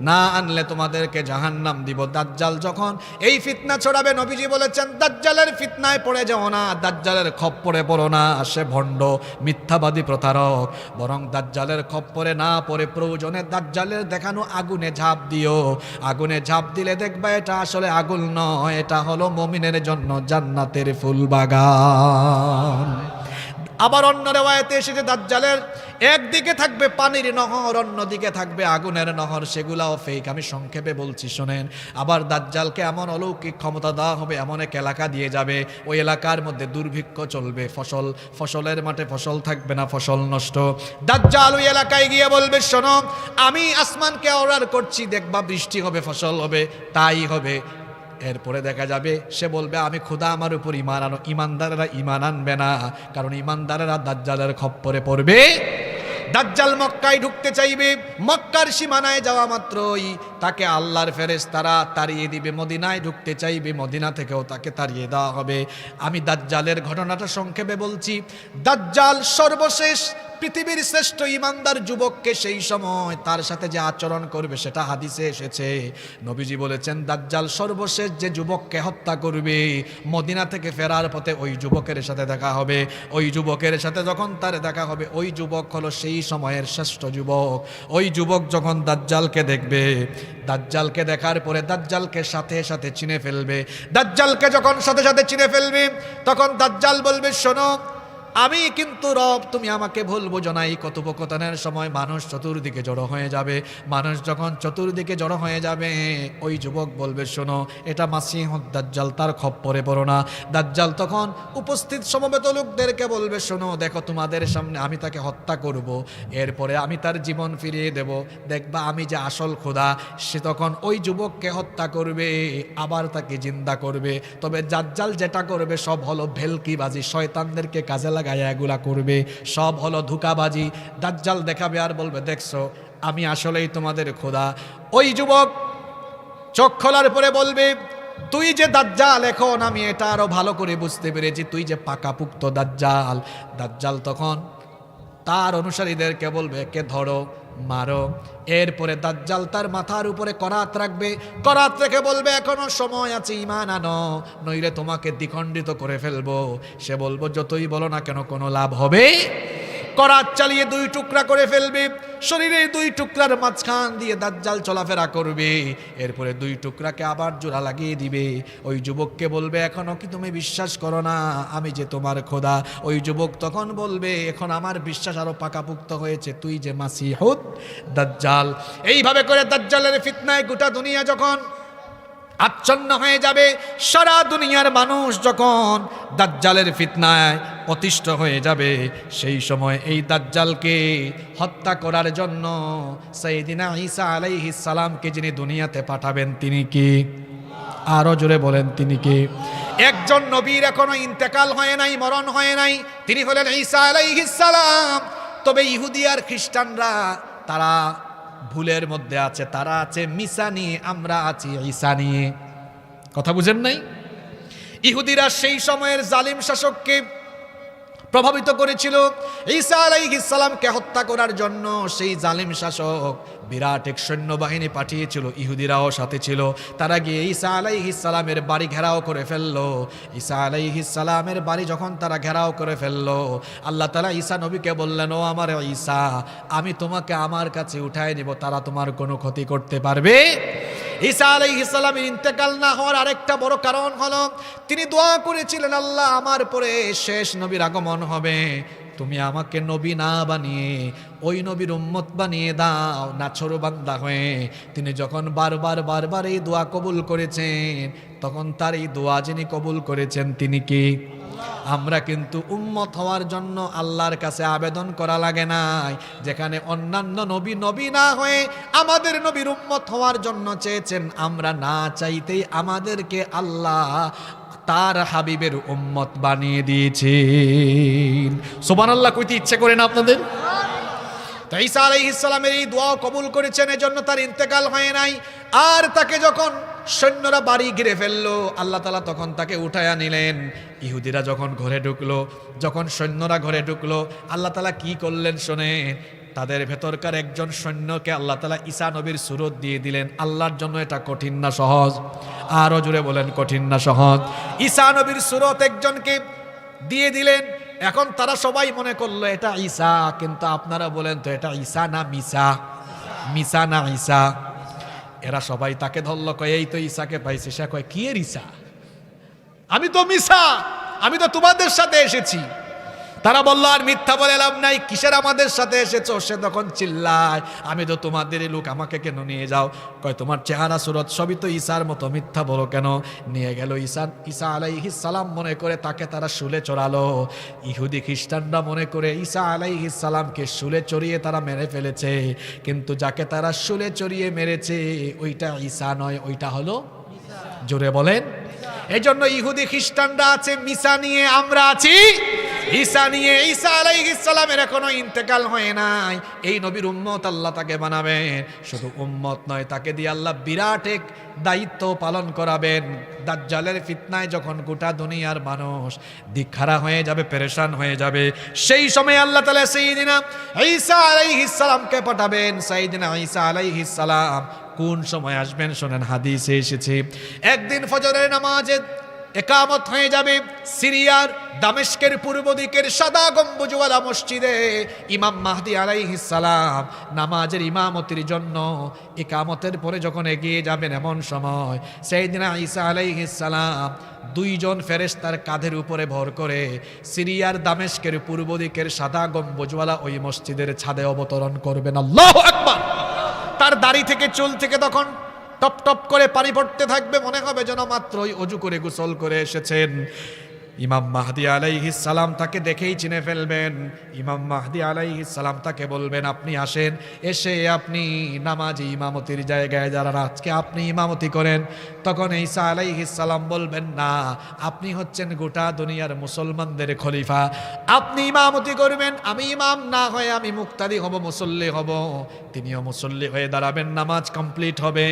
না আনলে তোমাদেরকে জাহান্নাম দিব। দাজ্জাল যখন এই ফিতনা ছড়াবে, নবীজি বলেছেন, দাজ্জালের ফিতনায় পড়ে যাও না, দাজ্জালের খপ্পরে পড়ো না, সে ভণ্ড মিথ্যাবাদী প্রতারক। বরং দাজ্জালের খপ্পরে না পড়ে প্রয়োজনে দাজ্জালের দেখানো আগুনে ঝাঁপ দিও। আগুনে ঝাঁপ দিলে দেখবা এটা আসলে আগুন নয়, এটা হলো মুমিনের জন্য জান্নাতের ফুল বাগান। আবার অন্য রেওয়ায়েতে এসেছে দাজ্জালের একদিকে থাকবে পানির নহর, অন্যদিকে থাকবে আগুনের নহর, সেগুলাও ফেক। আমি সংক্ষেপে বলছি শোনেন। আবার দাজ্জালকে এমন অলৌকিক ক্ষমতা দেওয়া হবে, এমন এক এলাকা দিয়ে যাবে, ওই এলাকার মধ্যে দুর্ভিক্ষ চলবে, ফসলের মাঠে ফসল থাকবে না, ফসল নষ্ট। দাজ্জাল ওই এলাকায় গিয়ে বলবে, শোনো আমি আসমানকে অর্ডার করছি, দেখবা বৃষ্টি হবে, ফসল হবে, তাই হবে। এরপরে দেখা যাবে সে বলবে, আমি খোদা আমার উপর ঈমান আনো। ঈমানদারেরা ঈমান আনবে না, কারণ ঈমানদারেরা দাজ্জালের খপ্পরে পড়বে। দাজ্জাল মক্কায় ঢুকতে চাইবে, মক্কার সীমানায় যাওয়া মাত্রই তাকে আল্লাহর ফেরেশতারা তাড়িয়ে দিবে। মদিনায় ঢুকতে চাইবে, মদিনা থেকেও তাকে তাড়িয়ে দেওয়া হবে। আমি দাজ্জালের ঘটনাটা সংক্ষেপে বলছি। দাজ্জাল সর্বশেষ পৃথিবীর শ্রেষ্ঠ ঈমানদার যুবককে সেই সময় তার সাথে যে আচরণ করবে সেটা হাদিসে এসেছে। নবীজি বলেছেন, দাজ্জাল সর্বশেষ যে যুবককে হত্যা করবে, মদিনা থেকে ফেরার পথে ওই যুবকের সাথে দেখা হবে। ওই যুবকের সাথে যখন তার দেখা হবে, ওই যুবক হলো সেই সময়ের শ্রেষ্ঠ যুবক। ওই যুবক যখন দাজ্জালকে দেখবে, দাজ্জালকে দেখার পরে দাজ্জালকে সাথে সাথে চিনে ফেলবে। দাজ্জালকে যখন সাথে সাথে চিনে ফেলবে, তখন দাজ্জাল বলবে, শোনো আমি কিন্তু রব, তুমি আমাকে ভুল বোঝো না। এই কথোপকথনের সময় মানুষ চতুর্দিকে জড়ো হয়ে যাবে। মানুষ যখন চতুর্দিকে জড়ো হয়ে যাবে, ওই যুবক বলবে, শোনো এটা মাসিহুদ দাজ্জাল, তার খপ্পরে পড়ো না। দাজ্জাল তখন উপস্থিত সমবেত লোকদেরকে বলবে, শোনো দেখো তোমাদের সামনে আমি তাকে হত্যা করব, এরপরে আমি তার জীবন ফিরিয়ে দেব, দেখবা আমি যে আসল খোদা। সে তখন ওই যুবককে হত্যা করবে, আবার তাকে জিন্দা করবে। তবে দাজ্জাল যেটা করবে সব হলো ভেলকিবাজি, শয়তানদেরকে কাজে লাগায় এগুলা করবে, সব হলো ধোঁকাবাজি। দাজ্জাল দেখাবে আর বলবে, দেখছো আমি আসলেই তোমাদের খোদা। ওই যুবক চোখ খোলার পরে বলবে, তুই যে দাজ্জাল, এখন আমি এটা আরো ভালো করে বুঝতে পেরেছি, তুই যে পাকাপুক্ত দাজ্জাল। দাজ্জাল তখন তার অনুসারীদেরকে বলবে, কে ধরো, মারো। এরপরে দাজ্জাল তার মাথার উপরে করাত রাখবে, করাত রেখে বলবে, এখনো সময় আছে, ঈমান আনো, নইলে তোমাকে দ্বিখণ্ডিত করে ফেলবো। সে বলবো, যতই বলো না কেন কোনো লাভ হবে। করাত চালিয়ে দুই টুকরা করে ফেলবে, শরীরের দুই টুকরার মাঝখান দিয়ে দাজ্জাল চলাফেরা করবে। এরপরে দুই টুকরাকে আবার জোড়া লাগিয়ে দিবে। ওই যুবককে বলবে, এখনো কি তুমি বিশ্বাস করো না আমি যে তোমার খোদা? ওই যুবক তখন বলবে, এখন আমার বিশ্বাস আরো পাকাপুক্ত হয়েছে, তুই যে মাসিহুদ দাজ্জাল। এইভাবে করে দাজ্জালের ফিতনায় গোটা দুনিয়া যখন আচ্ছন্ন হয়ে যাবে, সারা দুনিয়ার মানুষ যখন দাজ্জালের ফিতনায় অতিষ্ঠ হয়ে যাবে, সেই সময় এই দাজ্জালকে হত্যা করার জন্য সাইয়েদিনা ঈসা আলাইহিস সালামকে যিনি দুনিয়াতে পাঠাবেন তিনি কি? আরো জোরে বলেন, তিনি কি? একজন নবীর এখনো ইন্তেকাল হয় নাই, মরণ হয় নাই, তিনি হলেন ঈসা আলাইহিস সালাম। তবে ইহুদি আর খ্রিস্টানরা তারা ভুলের মধ্যে আছে, তারা আছে মিসা নিয়ে, আমরা আছি ঈসা নিয়ে। কথা বুঝেন নাই? ইহুদিরা সেই সময়ের জালিম শাসককে প্রভাবিত করেছিল ঈসা আলাইহিস সালামকে হত্যা করার জন্য। সেই জালিম শাসক বিরাট এক সৈন্যবাহিনী পাঠিয়েছিল, ইহুদিরাও সাথে ছিল। তারা গিয়ে ঈসা আলাইহিস সালামের বাড়ি ঘেরাও করে ফেললো। ঈসা আলাইহিস সালামের বাড়ি যখন তারা ঘেরাও করে ফেললো, আল্লাহ তাআলা ঈসা নবীকে বললেন, ও আমার ঈসা, আমি তোমাকে আমার কাছে উঠায় নিব, তারা তোমার কোনো ক্ষতি করতে পারবে। ঈসা আলাইহিস সালামের ইন্তেকাল না হওয়ার আরেকটা বড় কারণ হলো, তিনি দোয়া করেছিলেন, আল্লাহ আমার পরে শেষ নবীর আগমন হবে, তুমি আমাকে নবী না বানিয়ে ওই নবীর উম্মত বানিয়ে দাও, নাছোড় বান্দা হয়ে। তিনি যখন বারবার এই দোয়া কবুল করেছেন, তখন তার এই দোয়া যিনি কবুল করেছেন তিনি কি? আমরা কিন্তু উম্মত হওয়ার জন্য আল্লাহর কাছে আবেদন করা লাগে নাই। যেখানে অন্যান্য নবী না হয়ে আমাদের নবীর উম্মত হওয়ার জন্য চেয়েছেন, আমরা না চাইতেই আমাদেরকে আল্লাহ তার হাবিবের উম্মত বানিয়ে দিয়েছেন। সুবহানাল্লাহ কইতে ইচ্ছে করে না আপনাদের? তো ঈসা আলাইহিস সালামের এই দোয়া কবুল করেছেন, এজন্য তার ইন্তেকাল হয় নাই। আর তাকে যখন সৈন্যরা বাড়ি ঘিরে ফেললো, আল্লাহ তাআলা তখন তাকে উঠায়া নিলেন। ইহুদিরা যখন ঘরে ঢুকলো, যখন সৈন্যরা ঘরে ঢুকলো, আল্লাহ তাআলা কি করলেন শোনেন। তাদের ভেতরকার একজন সৈন্যকে আল্লাহ তাআলা ঈসা নবীর সুরত দিয়ে দিলেন। আল্লাহর জন্য এটা কঠিন না সহজ? আরো জোরে বলেন, কঠিন না সহজ? ঈসা নবীর সুরত একজনকে দিয়ে দিলেন। এখন তারা সবাই মনে করলো এটা ঈসা, কিন্তু আপনারা বলেন তো এটা ঈসা না মিসা? মিসা না ঈসা? এরা সবাই তাকে ধরলো, কয় এই তো ঈসাকে পাইছে। সে কয়, কি এর ঈসা? আমি তো মিসা, আমি তো তোমাদের সাথে এসেছি। তারা বলল আর মিথ্যা বলে লাভ নাই, কিসের আমাদের সাথে এসেছো? সে তখন চিল্লায়, আমি তো তোমাদেরই লোক, আমাকে কেন নিয়ে যাও? কয় তোমার চেহারা সুরত সবই তো ঈসার মতো, মিথ্যা বলো কেন? নিয়ে গেল ঈসা আলাইহিস সালাম মনে করে তাকে তারা শুলে চড়ালো। ইহুদি খ্রিস্টানরা মনে করে ঈসা আলাইহিস সালামকে শুলে চড়িয়ে তারা মেরে ফেলেছে, কিন্তু যাকে তারা শুলে চড়িয়ে মেরেছে ওইটা ঈসা নয়, ওইটা হলো জোরে বলেন। এই জন্য ইহুদি খ্রিস্টানরা আছে মিসা নিয়ে, আমরা আছি ঈসা নিয়ে। ঈসা আলাইহিস সালামের এখনো ইন্তেকাল হয় নাই, এই নবীর উম্মত আল্লাহ তাকে বানাবেন। শুধু উম্মত নয়, তাকে দিয়ে আল্লাহ বিরাট এক দায়িত্ব পালন করাবেন। দাজ্জালের ফিতনায় যখন গোটা দুনিয়ার মানুষ দিকহারা হয়ে যাবে, পেরেশান হয়ে যাবে, সেই সময় আল্লাহ তাআলা সাইয়্যিদিনা ঈসা আলাইহিস সালামকে পাঠাবেন। সাইয়্যিদিনা ঈসা আলাইহিস সালাম কোন সময় আসবেন শোনেন, হাদিসে এসেছে একদিন ফজরের নামাজে একামত হয়ে যাবে সিরিয়ার দামেস্কের পূর্ব দিকের সাদা গম্বুজওয়ালা মসজিদে। ইমাম মাহদি আলাইহিস সালাম নামাজের ইমামতির জন্য একামতের পরে যখন এগিয়ে যাবেন, এমন সময় সাইয়্যিদিনা ঈসা আলাইহিস সালাম দুইজন ফেরেশতার কাঁধের উপরে ভর করে সিরিয়ার দামেস্কের পূর্ব দিকের সাদা গম্বুজওয়ালা ওই মসজিদের ছাদে অবতরণ করবেন। আল্লাহু আকবার। তার দাড়ি থেকে চুল থেকে তখন টপ টপ করে পানি পড়তে থাকবে, মনে হবে যেন মাত্রই অজু করে গোসল করে এসেছেন। ইমাম মাহদি আলাইহিস সালাম তাকে দেখেই চিনে ফেলবেন। ইমাম মাহদি আলাইহিস সালাম তাকে বলবেন, আপনি আসেন, এসে আপনি নামাজি ইমামতির জায়গায় যারা আজকে আপনি ইমামতি করেন। তখন ঈসা আলাইহিস সালাম বলবেন, না, আপনি হচ্ছেন গোটা দুনিয়ার মুসলমানদের খলিফা, আপনি ইমামতি করবেন, আমি ইমাম না হয়ে আমি মুক্তাদি হব, মুসল্লি হব। তিনিও মুসল্লি হয়ে দাঁড়াবেন, নামাজ কমপ্লিট হবে।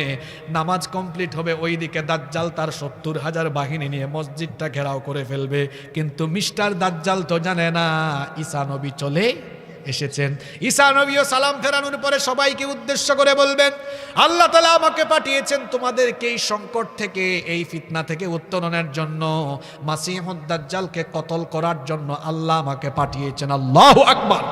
নামাজ কমপ্লিট হবে, ওইদিকে দাজ্জাল তার 70,000 বাহিনী নিয়ে মসজিদটা ঘেরাও করে ফেলবে। কিন্তু মিস্টার দাজ্জাল তো জানে না ঈসা নবী চলে এসেছেন। ঈসা নবীও সালাম ফেরানোর পরে সবাইকে উদ্দেশ্য করে বলবেন, আল্লাহ তাআলা আমাকে পাঠিয়েছেন তোমাদেরকে এই সংকট থেকে, এই ফিতনা থেকে উত্তরণের জন্য, মাসিহুদ দাজ্জালকে কতল করার জন্য আল্লাহ আমাকে পাঠিয়েছেন। আল্লাহু আকবার।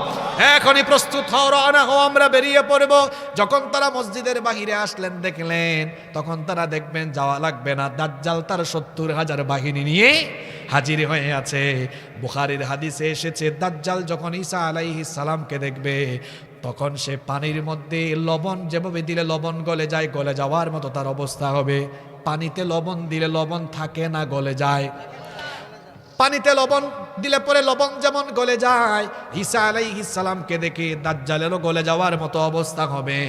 এখনই প্রস্তুত হও, রওনা হও, আমরা বেরিয়ে পড়ব। যখন তারা মসজিদের বাহিরে আসলেন, দেখলেন, তখন তারা দেখবেন যাওয়া লাগবে না, দাজ্জাল তার 70,000 বাহিনী নিয়ে হাজির হয়ে আছে। বুখারীর হাদিসে এসেছে, দাজ্জাল যখন ঈসা আলাইহিস সালামকে দেখবে, তখন সে পানির মধ্যে লবণ যেভাবে দিলে লবণ গলে যায়, গলে যাওয়ার মতো তার অবস্থা হবে। পানিতে লবণ দিলে লবণ থাকে না, গলে যায়। পানিতে লবণ দিলে পরে লবণ যেমন গলে যায়, ঈসা আলাইহিস সালামকে দেখে দাজ্জালেরও গলে যাওয়ার মতো অবস্থা হবে।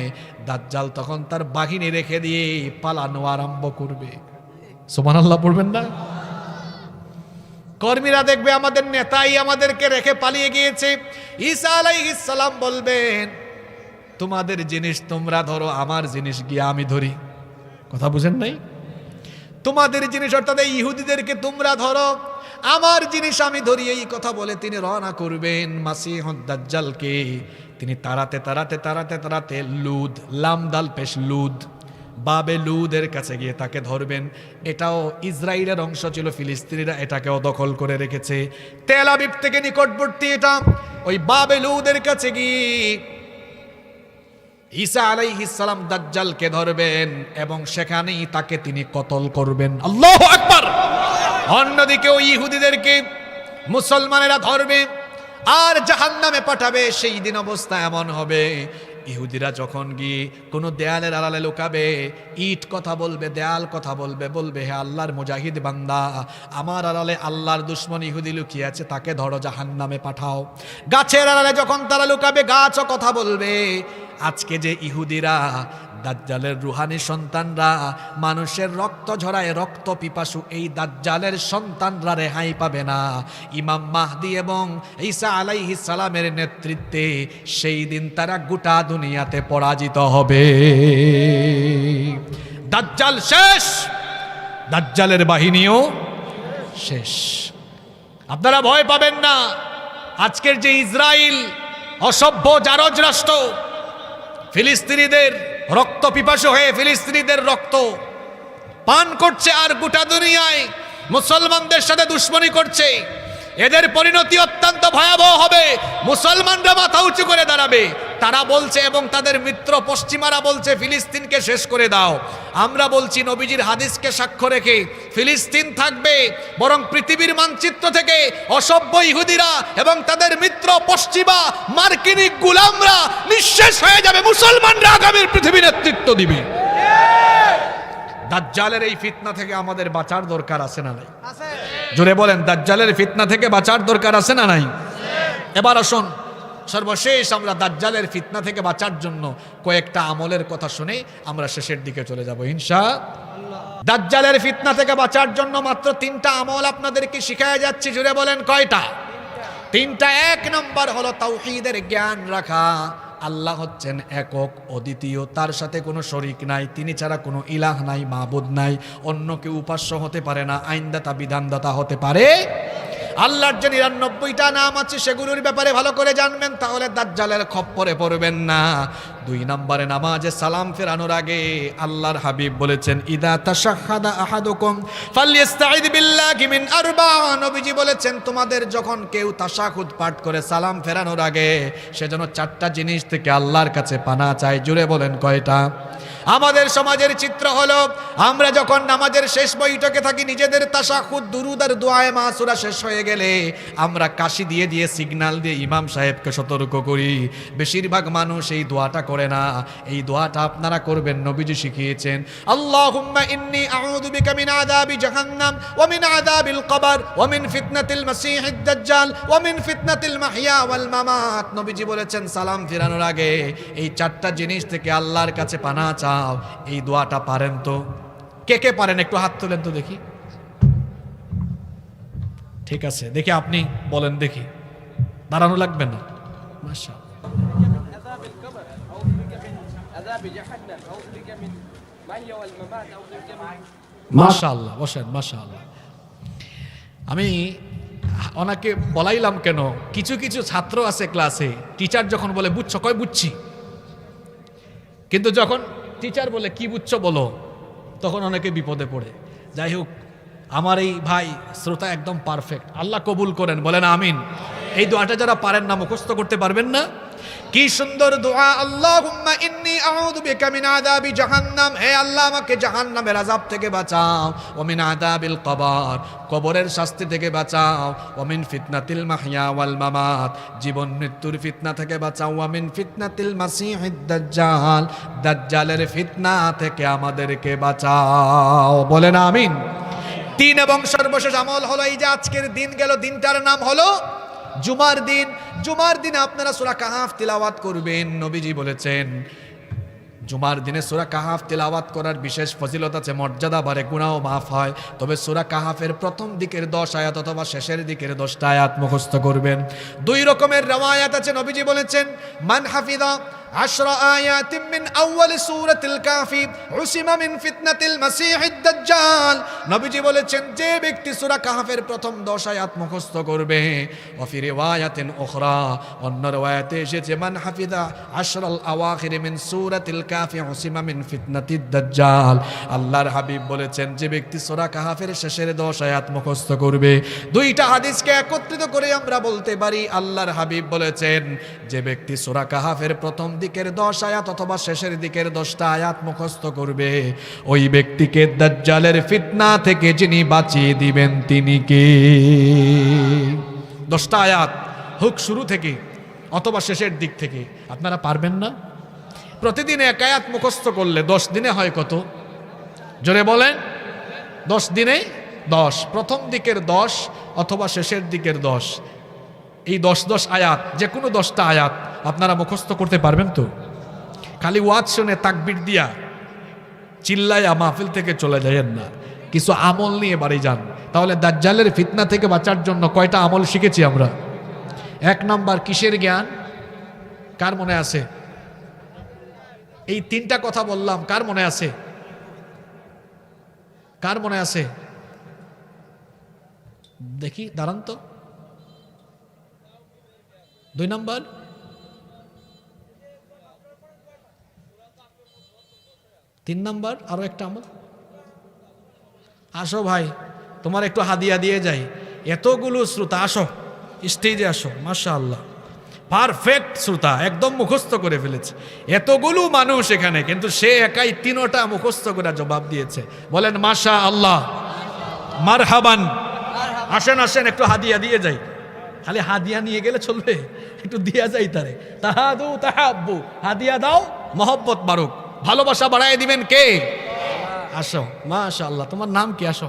দাজ্জাল তখন তার বাহিনী রেখে দিয়ে পালানো আরম্ভ করবে। সুবহানাল্লাহ পড়বেন না? কর্মীরা দেখবে আমাদের নেতাই আমাদেরকে রেখে পালিয়ে গিয়েছে। ঈসা আলাইহিস সালাম বলবেন, তোমাদের জিনিস তোমরা ধরো, আমার জিনিস গিয়ে আমি ধরি। কথা বুঝেন নাই? তোমাদের জিনিস অর্থাৎ এই ইহুদিদেরকে তোমরা ধরো, আমার জিনিস আমি ধরি। এই কথা বলে তিনি রওনা করবেন মাসিহুদ দাজ্জালকে তিনি তাড়াতে তাড়াতে তাড়াতে তাড়াতে লুদ, লাম দাল পেশ লুদ, বাবে লুদের কাছে গিয়ে তাকে ধরবেন। এটাও ইসরায়েলের অংশ ছিল, ফিলিস্তিনিরা এটাকেও দখল করে রেখেছে। তেল আবিব থেকে নিকটবর্তী এটা, ওই বাবে লুদের কাছে গিয়ে ঈসা আলাইহিস সালাম দাজ্জালকে ধরবেন এবং সেখানেই তাকে তিনি কতল করবেন। আল্লাহু আকবার। অন্যদিকে ওই ইহুদিদেরকে মুসলমানেরা ধরবে আর জাহান্নামে পাঠাবে। সেই দিন অবস্থা এমন হবে, ইহুদিরা যখন গিয়ে কোনো দেয়ালের আড়ালে লুকাবে, ইট কথা বলবে, দেয়াল কথা বলবে, বলবে, হে আল্লাহর মুজাহিদ বান্দা, আমার আড়ালে আল্লাহর দুশ্মন ইহুদি লুকিয়ে আছে, তাকে ধরো, জাহান্নামে পাঠাও। গাছের আড়ালে যখন তারা লুকাবে, গাছও কথা বলবে। আজকে যে ইহুদিরা, দাজ্জালের রুহানি সন্তানরা মানুষের রক্ত ঝরায়, রক্ত পিপাসু, এই দাজ্জালের সন্তানরা রেহাই পাবে না। ইমাম মাহদি এবং ঈসা আলাইহিস সালামের নেতৃত্বে সেই দিন তারা গোটা দুনিয়াতে পরাজিত হবে। দাজ্জাল শেষ, দাজ্জালের বাহিনীও শেষ। আপনারা ভয় পাবেন না। আজকের যে ইসরায়েল অসভ্য জারজ রাষ্ট্র, ফিলিস্তিনিদের রক্ত পিপাসু হয়ে ফিলিস্তিনিদের রক্ত পান করছে আর গোটা দুনিয়ায় মুসলমানদের সাথে দুশ্মনী করছে, এদের পরিণতি অত্যন্ত ভয়াবহ হবে। মুসলমানরা মাথা উঁচু করে দাঁড়াবে, তারা বলছে এবং তাদের মিত্র পশ্চিমারা বলছে ফিলিস্তিনকে শেষ করে দাও। আমরা বলছি নবীজির হাদিসকে সাক্ষ্য রেখে ফিলিস্তিন থাকবে, বরং পৃথিবীর মানচিত্র থেকে অসভ্য ইহুদিরা এবং তাদের মিত্র পশ্চিমা মার্কিনী গোলামরা নিঃশেষ হয়ে যাবে, মুসলমানরা আগামীর পৃথিবী নেতৃত্ব দিবে। দাজ্জালের এই ফিতনা থেকে আমাদের বাঁচার দরকার আছে না নাই? জোরে বলেন, দাজ্জালের ফিতনা থেকে বাঁচার দরকার আছে না নাই? এবার আসুন সর্বশেষ আমরা দাজ্জালের ফিতনা থেকে বাঁচার জন্য কয়েকটা আমলের কথা শুনে আমরা শেষের দিকে চলে যাব ইনশাআল্লাহ। দাজ্জালের ফিতনা থেকে বাঁচার জন্য মাত্র 3টা আমল আপনাদেরকে শিখায়া যাচ্ছি। জোরে বলেন কয়টা? 3টা। 1 নম্বর হলো তাওহীদের জ্ঞান রাখা। আল্লাহ হচ্ছেন একক, অদ্বিতীয়, তার সাথে কোনো শরিক নাই, তিনি ছাড়া কোনো ইলাহ নাই, মাবুদ নাই, অন্য কেউ উপাস্য হতে পারে না, আইনদাতা বিধানদাতা হতে পারে। আল্লাহর যে 99টা নাম আছে সেগুলোর ব্যাপারে ভালো করে জানবেন, তাহলে দাজ্জালের খপ্পরে পড়বেন না। 2 নম্বরে নামাজে সালাম ফেরানোর আগে আল্লাহর হাবিব বলেছেন ইদা তাশাহাদা আহাদুকুম ফালইস্তাঈদ বিল্লাহি মিন আরবা। নবীজি বলেছেন তোমাদের যখন কেউ তাশাহুদ পাঠ করে সালাম ফেরানোর আগে সে যেন 4টা জিনিস থেকে আল্লাহর কাছে পানা চায়। জুড়ে বলেন কয়টা? আমাদের সমাজের চিত্র হলো আমরা যখন নামাজের শেষ বৈঠকে থাকি, নিজেদের তাশাহুদ দুরুদ আর দোয়ায়ে মাসুরা শেষ হয়ে গেলে আমরা কাশি দিয়ে দিয়ে সিগন্যাল দিয়ে ইমাম সাহেবকে সতর্ক করি। বেশিরভাগ মানুষ এই দোয়াটা করে না। এই দোয়াটা আপনারা করবেন, নবীজি শিখিয়েছেন আল্লাহুম্মা ইন্নী আউযু বিকা মিন আযাবি জাহান্নাম ওয়া মিন আযাবিল কবর ওয়া মিন ফিতনাতিল মাসীহিদ দাজ্জাল ওয়া মিন ফিতনাতিল মাহইয়া ওয়াল মামাত। নবীজি বলেছেন সালাম ফেরানোর আগে এই 4টা জিনিস থেকে আল্লাহর কাছে পানা চাও। এই দোয়াটা পারেন তো? কে কে পারেন একটু হাত তোলেন তো দেখি। ঠিক আছে, দেখি আপনি বলেন দেখি, দাঁড়ানো লাগবে না। মাশাআল্লাহ, বসেন। মাশাআল্লাহ। আমি ওনাকে বলাইলাম কেন, কিছু কিছু ছাত্র আছে ক্লাসে, টিচার যখন বলে বুঝছো, কয় বুঝছি, কিন্তু যখন টিচার বলে কি বুঝছো বলো, তখন অনেকে বিপদে পড়ে। যাই হোক, আমার এই ভাই শ্রোতা একদম পারফেক্ট, আল্লাহ কবুল করেন, বলেন আমিন। এই দোয়াটা যারা পারেন না, মুখস্থ করতে পারবেন না, কি সুন্দর দোয়া। আল্লাহুম্মা ইন্নী আউযু বিকা মিন আযাবি জাহান্নাম, হে আল্লাহ আমাকে জাহান্নামের আযাব থেকে বাঁচাও, ওয়া মিন আযাবিল কবর, কবরের শাস্তি থেকে বাঁচাও, ওয়া মিন ফিতনাতিল মাহইয়া ওয়াল মামাত, জীবন মৃত্যুর ফিতনা থেকে বাঁচাও, ওয়া মিন ফিতনাতিল মাসীহিদ দাজ্জাল, দাজ্জালের ফিতনা থেকে আমাদেরকে বাঁচাও, বলেন আমিন। 3 এবং সর্বশেষ আমল হলো এই যে আজকের দিন গেল, দিনটার নাম হলো জুমার দিন। জুমার দিনে আপনারা সূরা কাহাফ তিলাওয়াত করবেন। নবীজি বলেছেন জুমার দিনে সূরা কাহাফ তিলাওয়াত করার বিশেষ ফজিলত আছে, মর্যাদা বাড়ে, গুনাহ মাফ হয়। তবে সূরা কাহাফের প্রথম দিকের 10 আয়াত অথবা শেষের দিকের 10টা আয়াত মুখস্থ করবেন। 2 রকমের রওয়ায়াত আছে। নবীজি বলেছেন মান হাফিযা 10 আয়াত মিন আউয়াল সূরাতিল কাফি উসিমা মিন ফিতনাতিল মাসীহিদ দাজ্জাল। নবীজি বলেছেন যে ব্যক্তি সূরা কাহাফের প্রথম 10 আয়াত মুখস্থ করবে, ওয়া ফি রিওয়ায়াতিন উখরা, অন্য রওয়ায়াতে এসেছে মান হাফিযা 10 আল আওয়াখির মিন সূরাতিল কাফি উসিমা মিন ফিতনাতিদ দাজ্জাল। আল্লাহর হাবিব বলেছেন যে ব্যক্তি সূরা কাহাফের শেষের 10 আয়াত মুখস্থ করবে। 2টা হাদিসকে একত্রিত করে আমরা বলতে পারি আল্লাহর হাবিব বলেছেন যে ব্যক্তি সূরা কাহাফের প্রথম দিকের 10 আয়াত অথবা শেষের দিকের 10টা আয়াত মুখস্থ করবে, ওই ব্যক্তিকে দাজ্জালের ফিতনা থেকে যিনি বাঁচিয়ে দিবেন তিনি কে? 10টা আয়াত হোক শুরু থেকে অথবা শেষের দিক থেকে। আপনারা পারবেন না? প্রতিদিন 1 আয়াত মুখস্থ করলে 10 দিনে হয় কত? জোরে বলেন। 10 দিনে 10, প্রথম দিকের 10 অথবা শেষের দিকের 10, এই 10 আয়াত, যে কোনো 10টা আয়াত আপনারা মুখস্থ করতে পারবেন তো? খালি ওয়াজ শুনে তাকবীর দিয়া চিল্লায়া মাহফিল থেকে চলে যায়েন না, কিছু আমল নিয়ে বাড়ি যান। তাহলে দাজ্জালের ফিতনা থেকে বাঁচার জন্য কয়টা আমল শিখেছি আমরা? 1 নাম্বার কিসের জ্ঞান? কার মনে আছে? এই 3টা কথা বললাম, কার মনে আছে? কার মনে আছে দেখি, দাঁড়ান তো। 2 নাম্বার, তিন নাম্বার, আরো একটা আমল। আসো ভাই, তোমার একটু হাদিয়া দিয়ে যাই। এতগুলো শ্রোতা, আসো স্টেজে আসো। মাশাআল্লাহ, পারফেক্ট শ্রোতা, একদম মুখস্থ করে ফেলেছে। এতগুলো মানুষ এখানে, কিন্তু সে একাই তিনোটা মুখস্থ করে জবাব দিয়েছে। বলেন মাশা আল্লাহ, মারহাবান। আসেন আসেন, একটু হাদিয়া দিয়ে যাই। খালি হাদিয়া নিয়ে গেলে চলবে, একটু দিয়া যাই তারে। তাহাদু তাহাব্বু, হাদিয়া দাও, মহব্বত বাড়ুক, ভালোবাসা বাড়ায় দিবেন কে? আসো, মাশা আল্লাহ। তোমার নাম কি? আসো।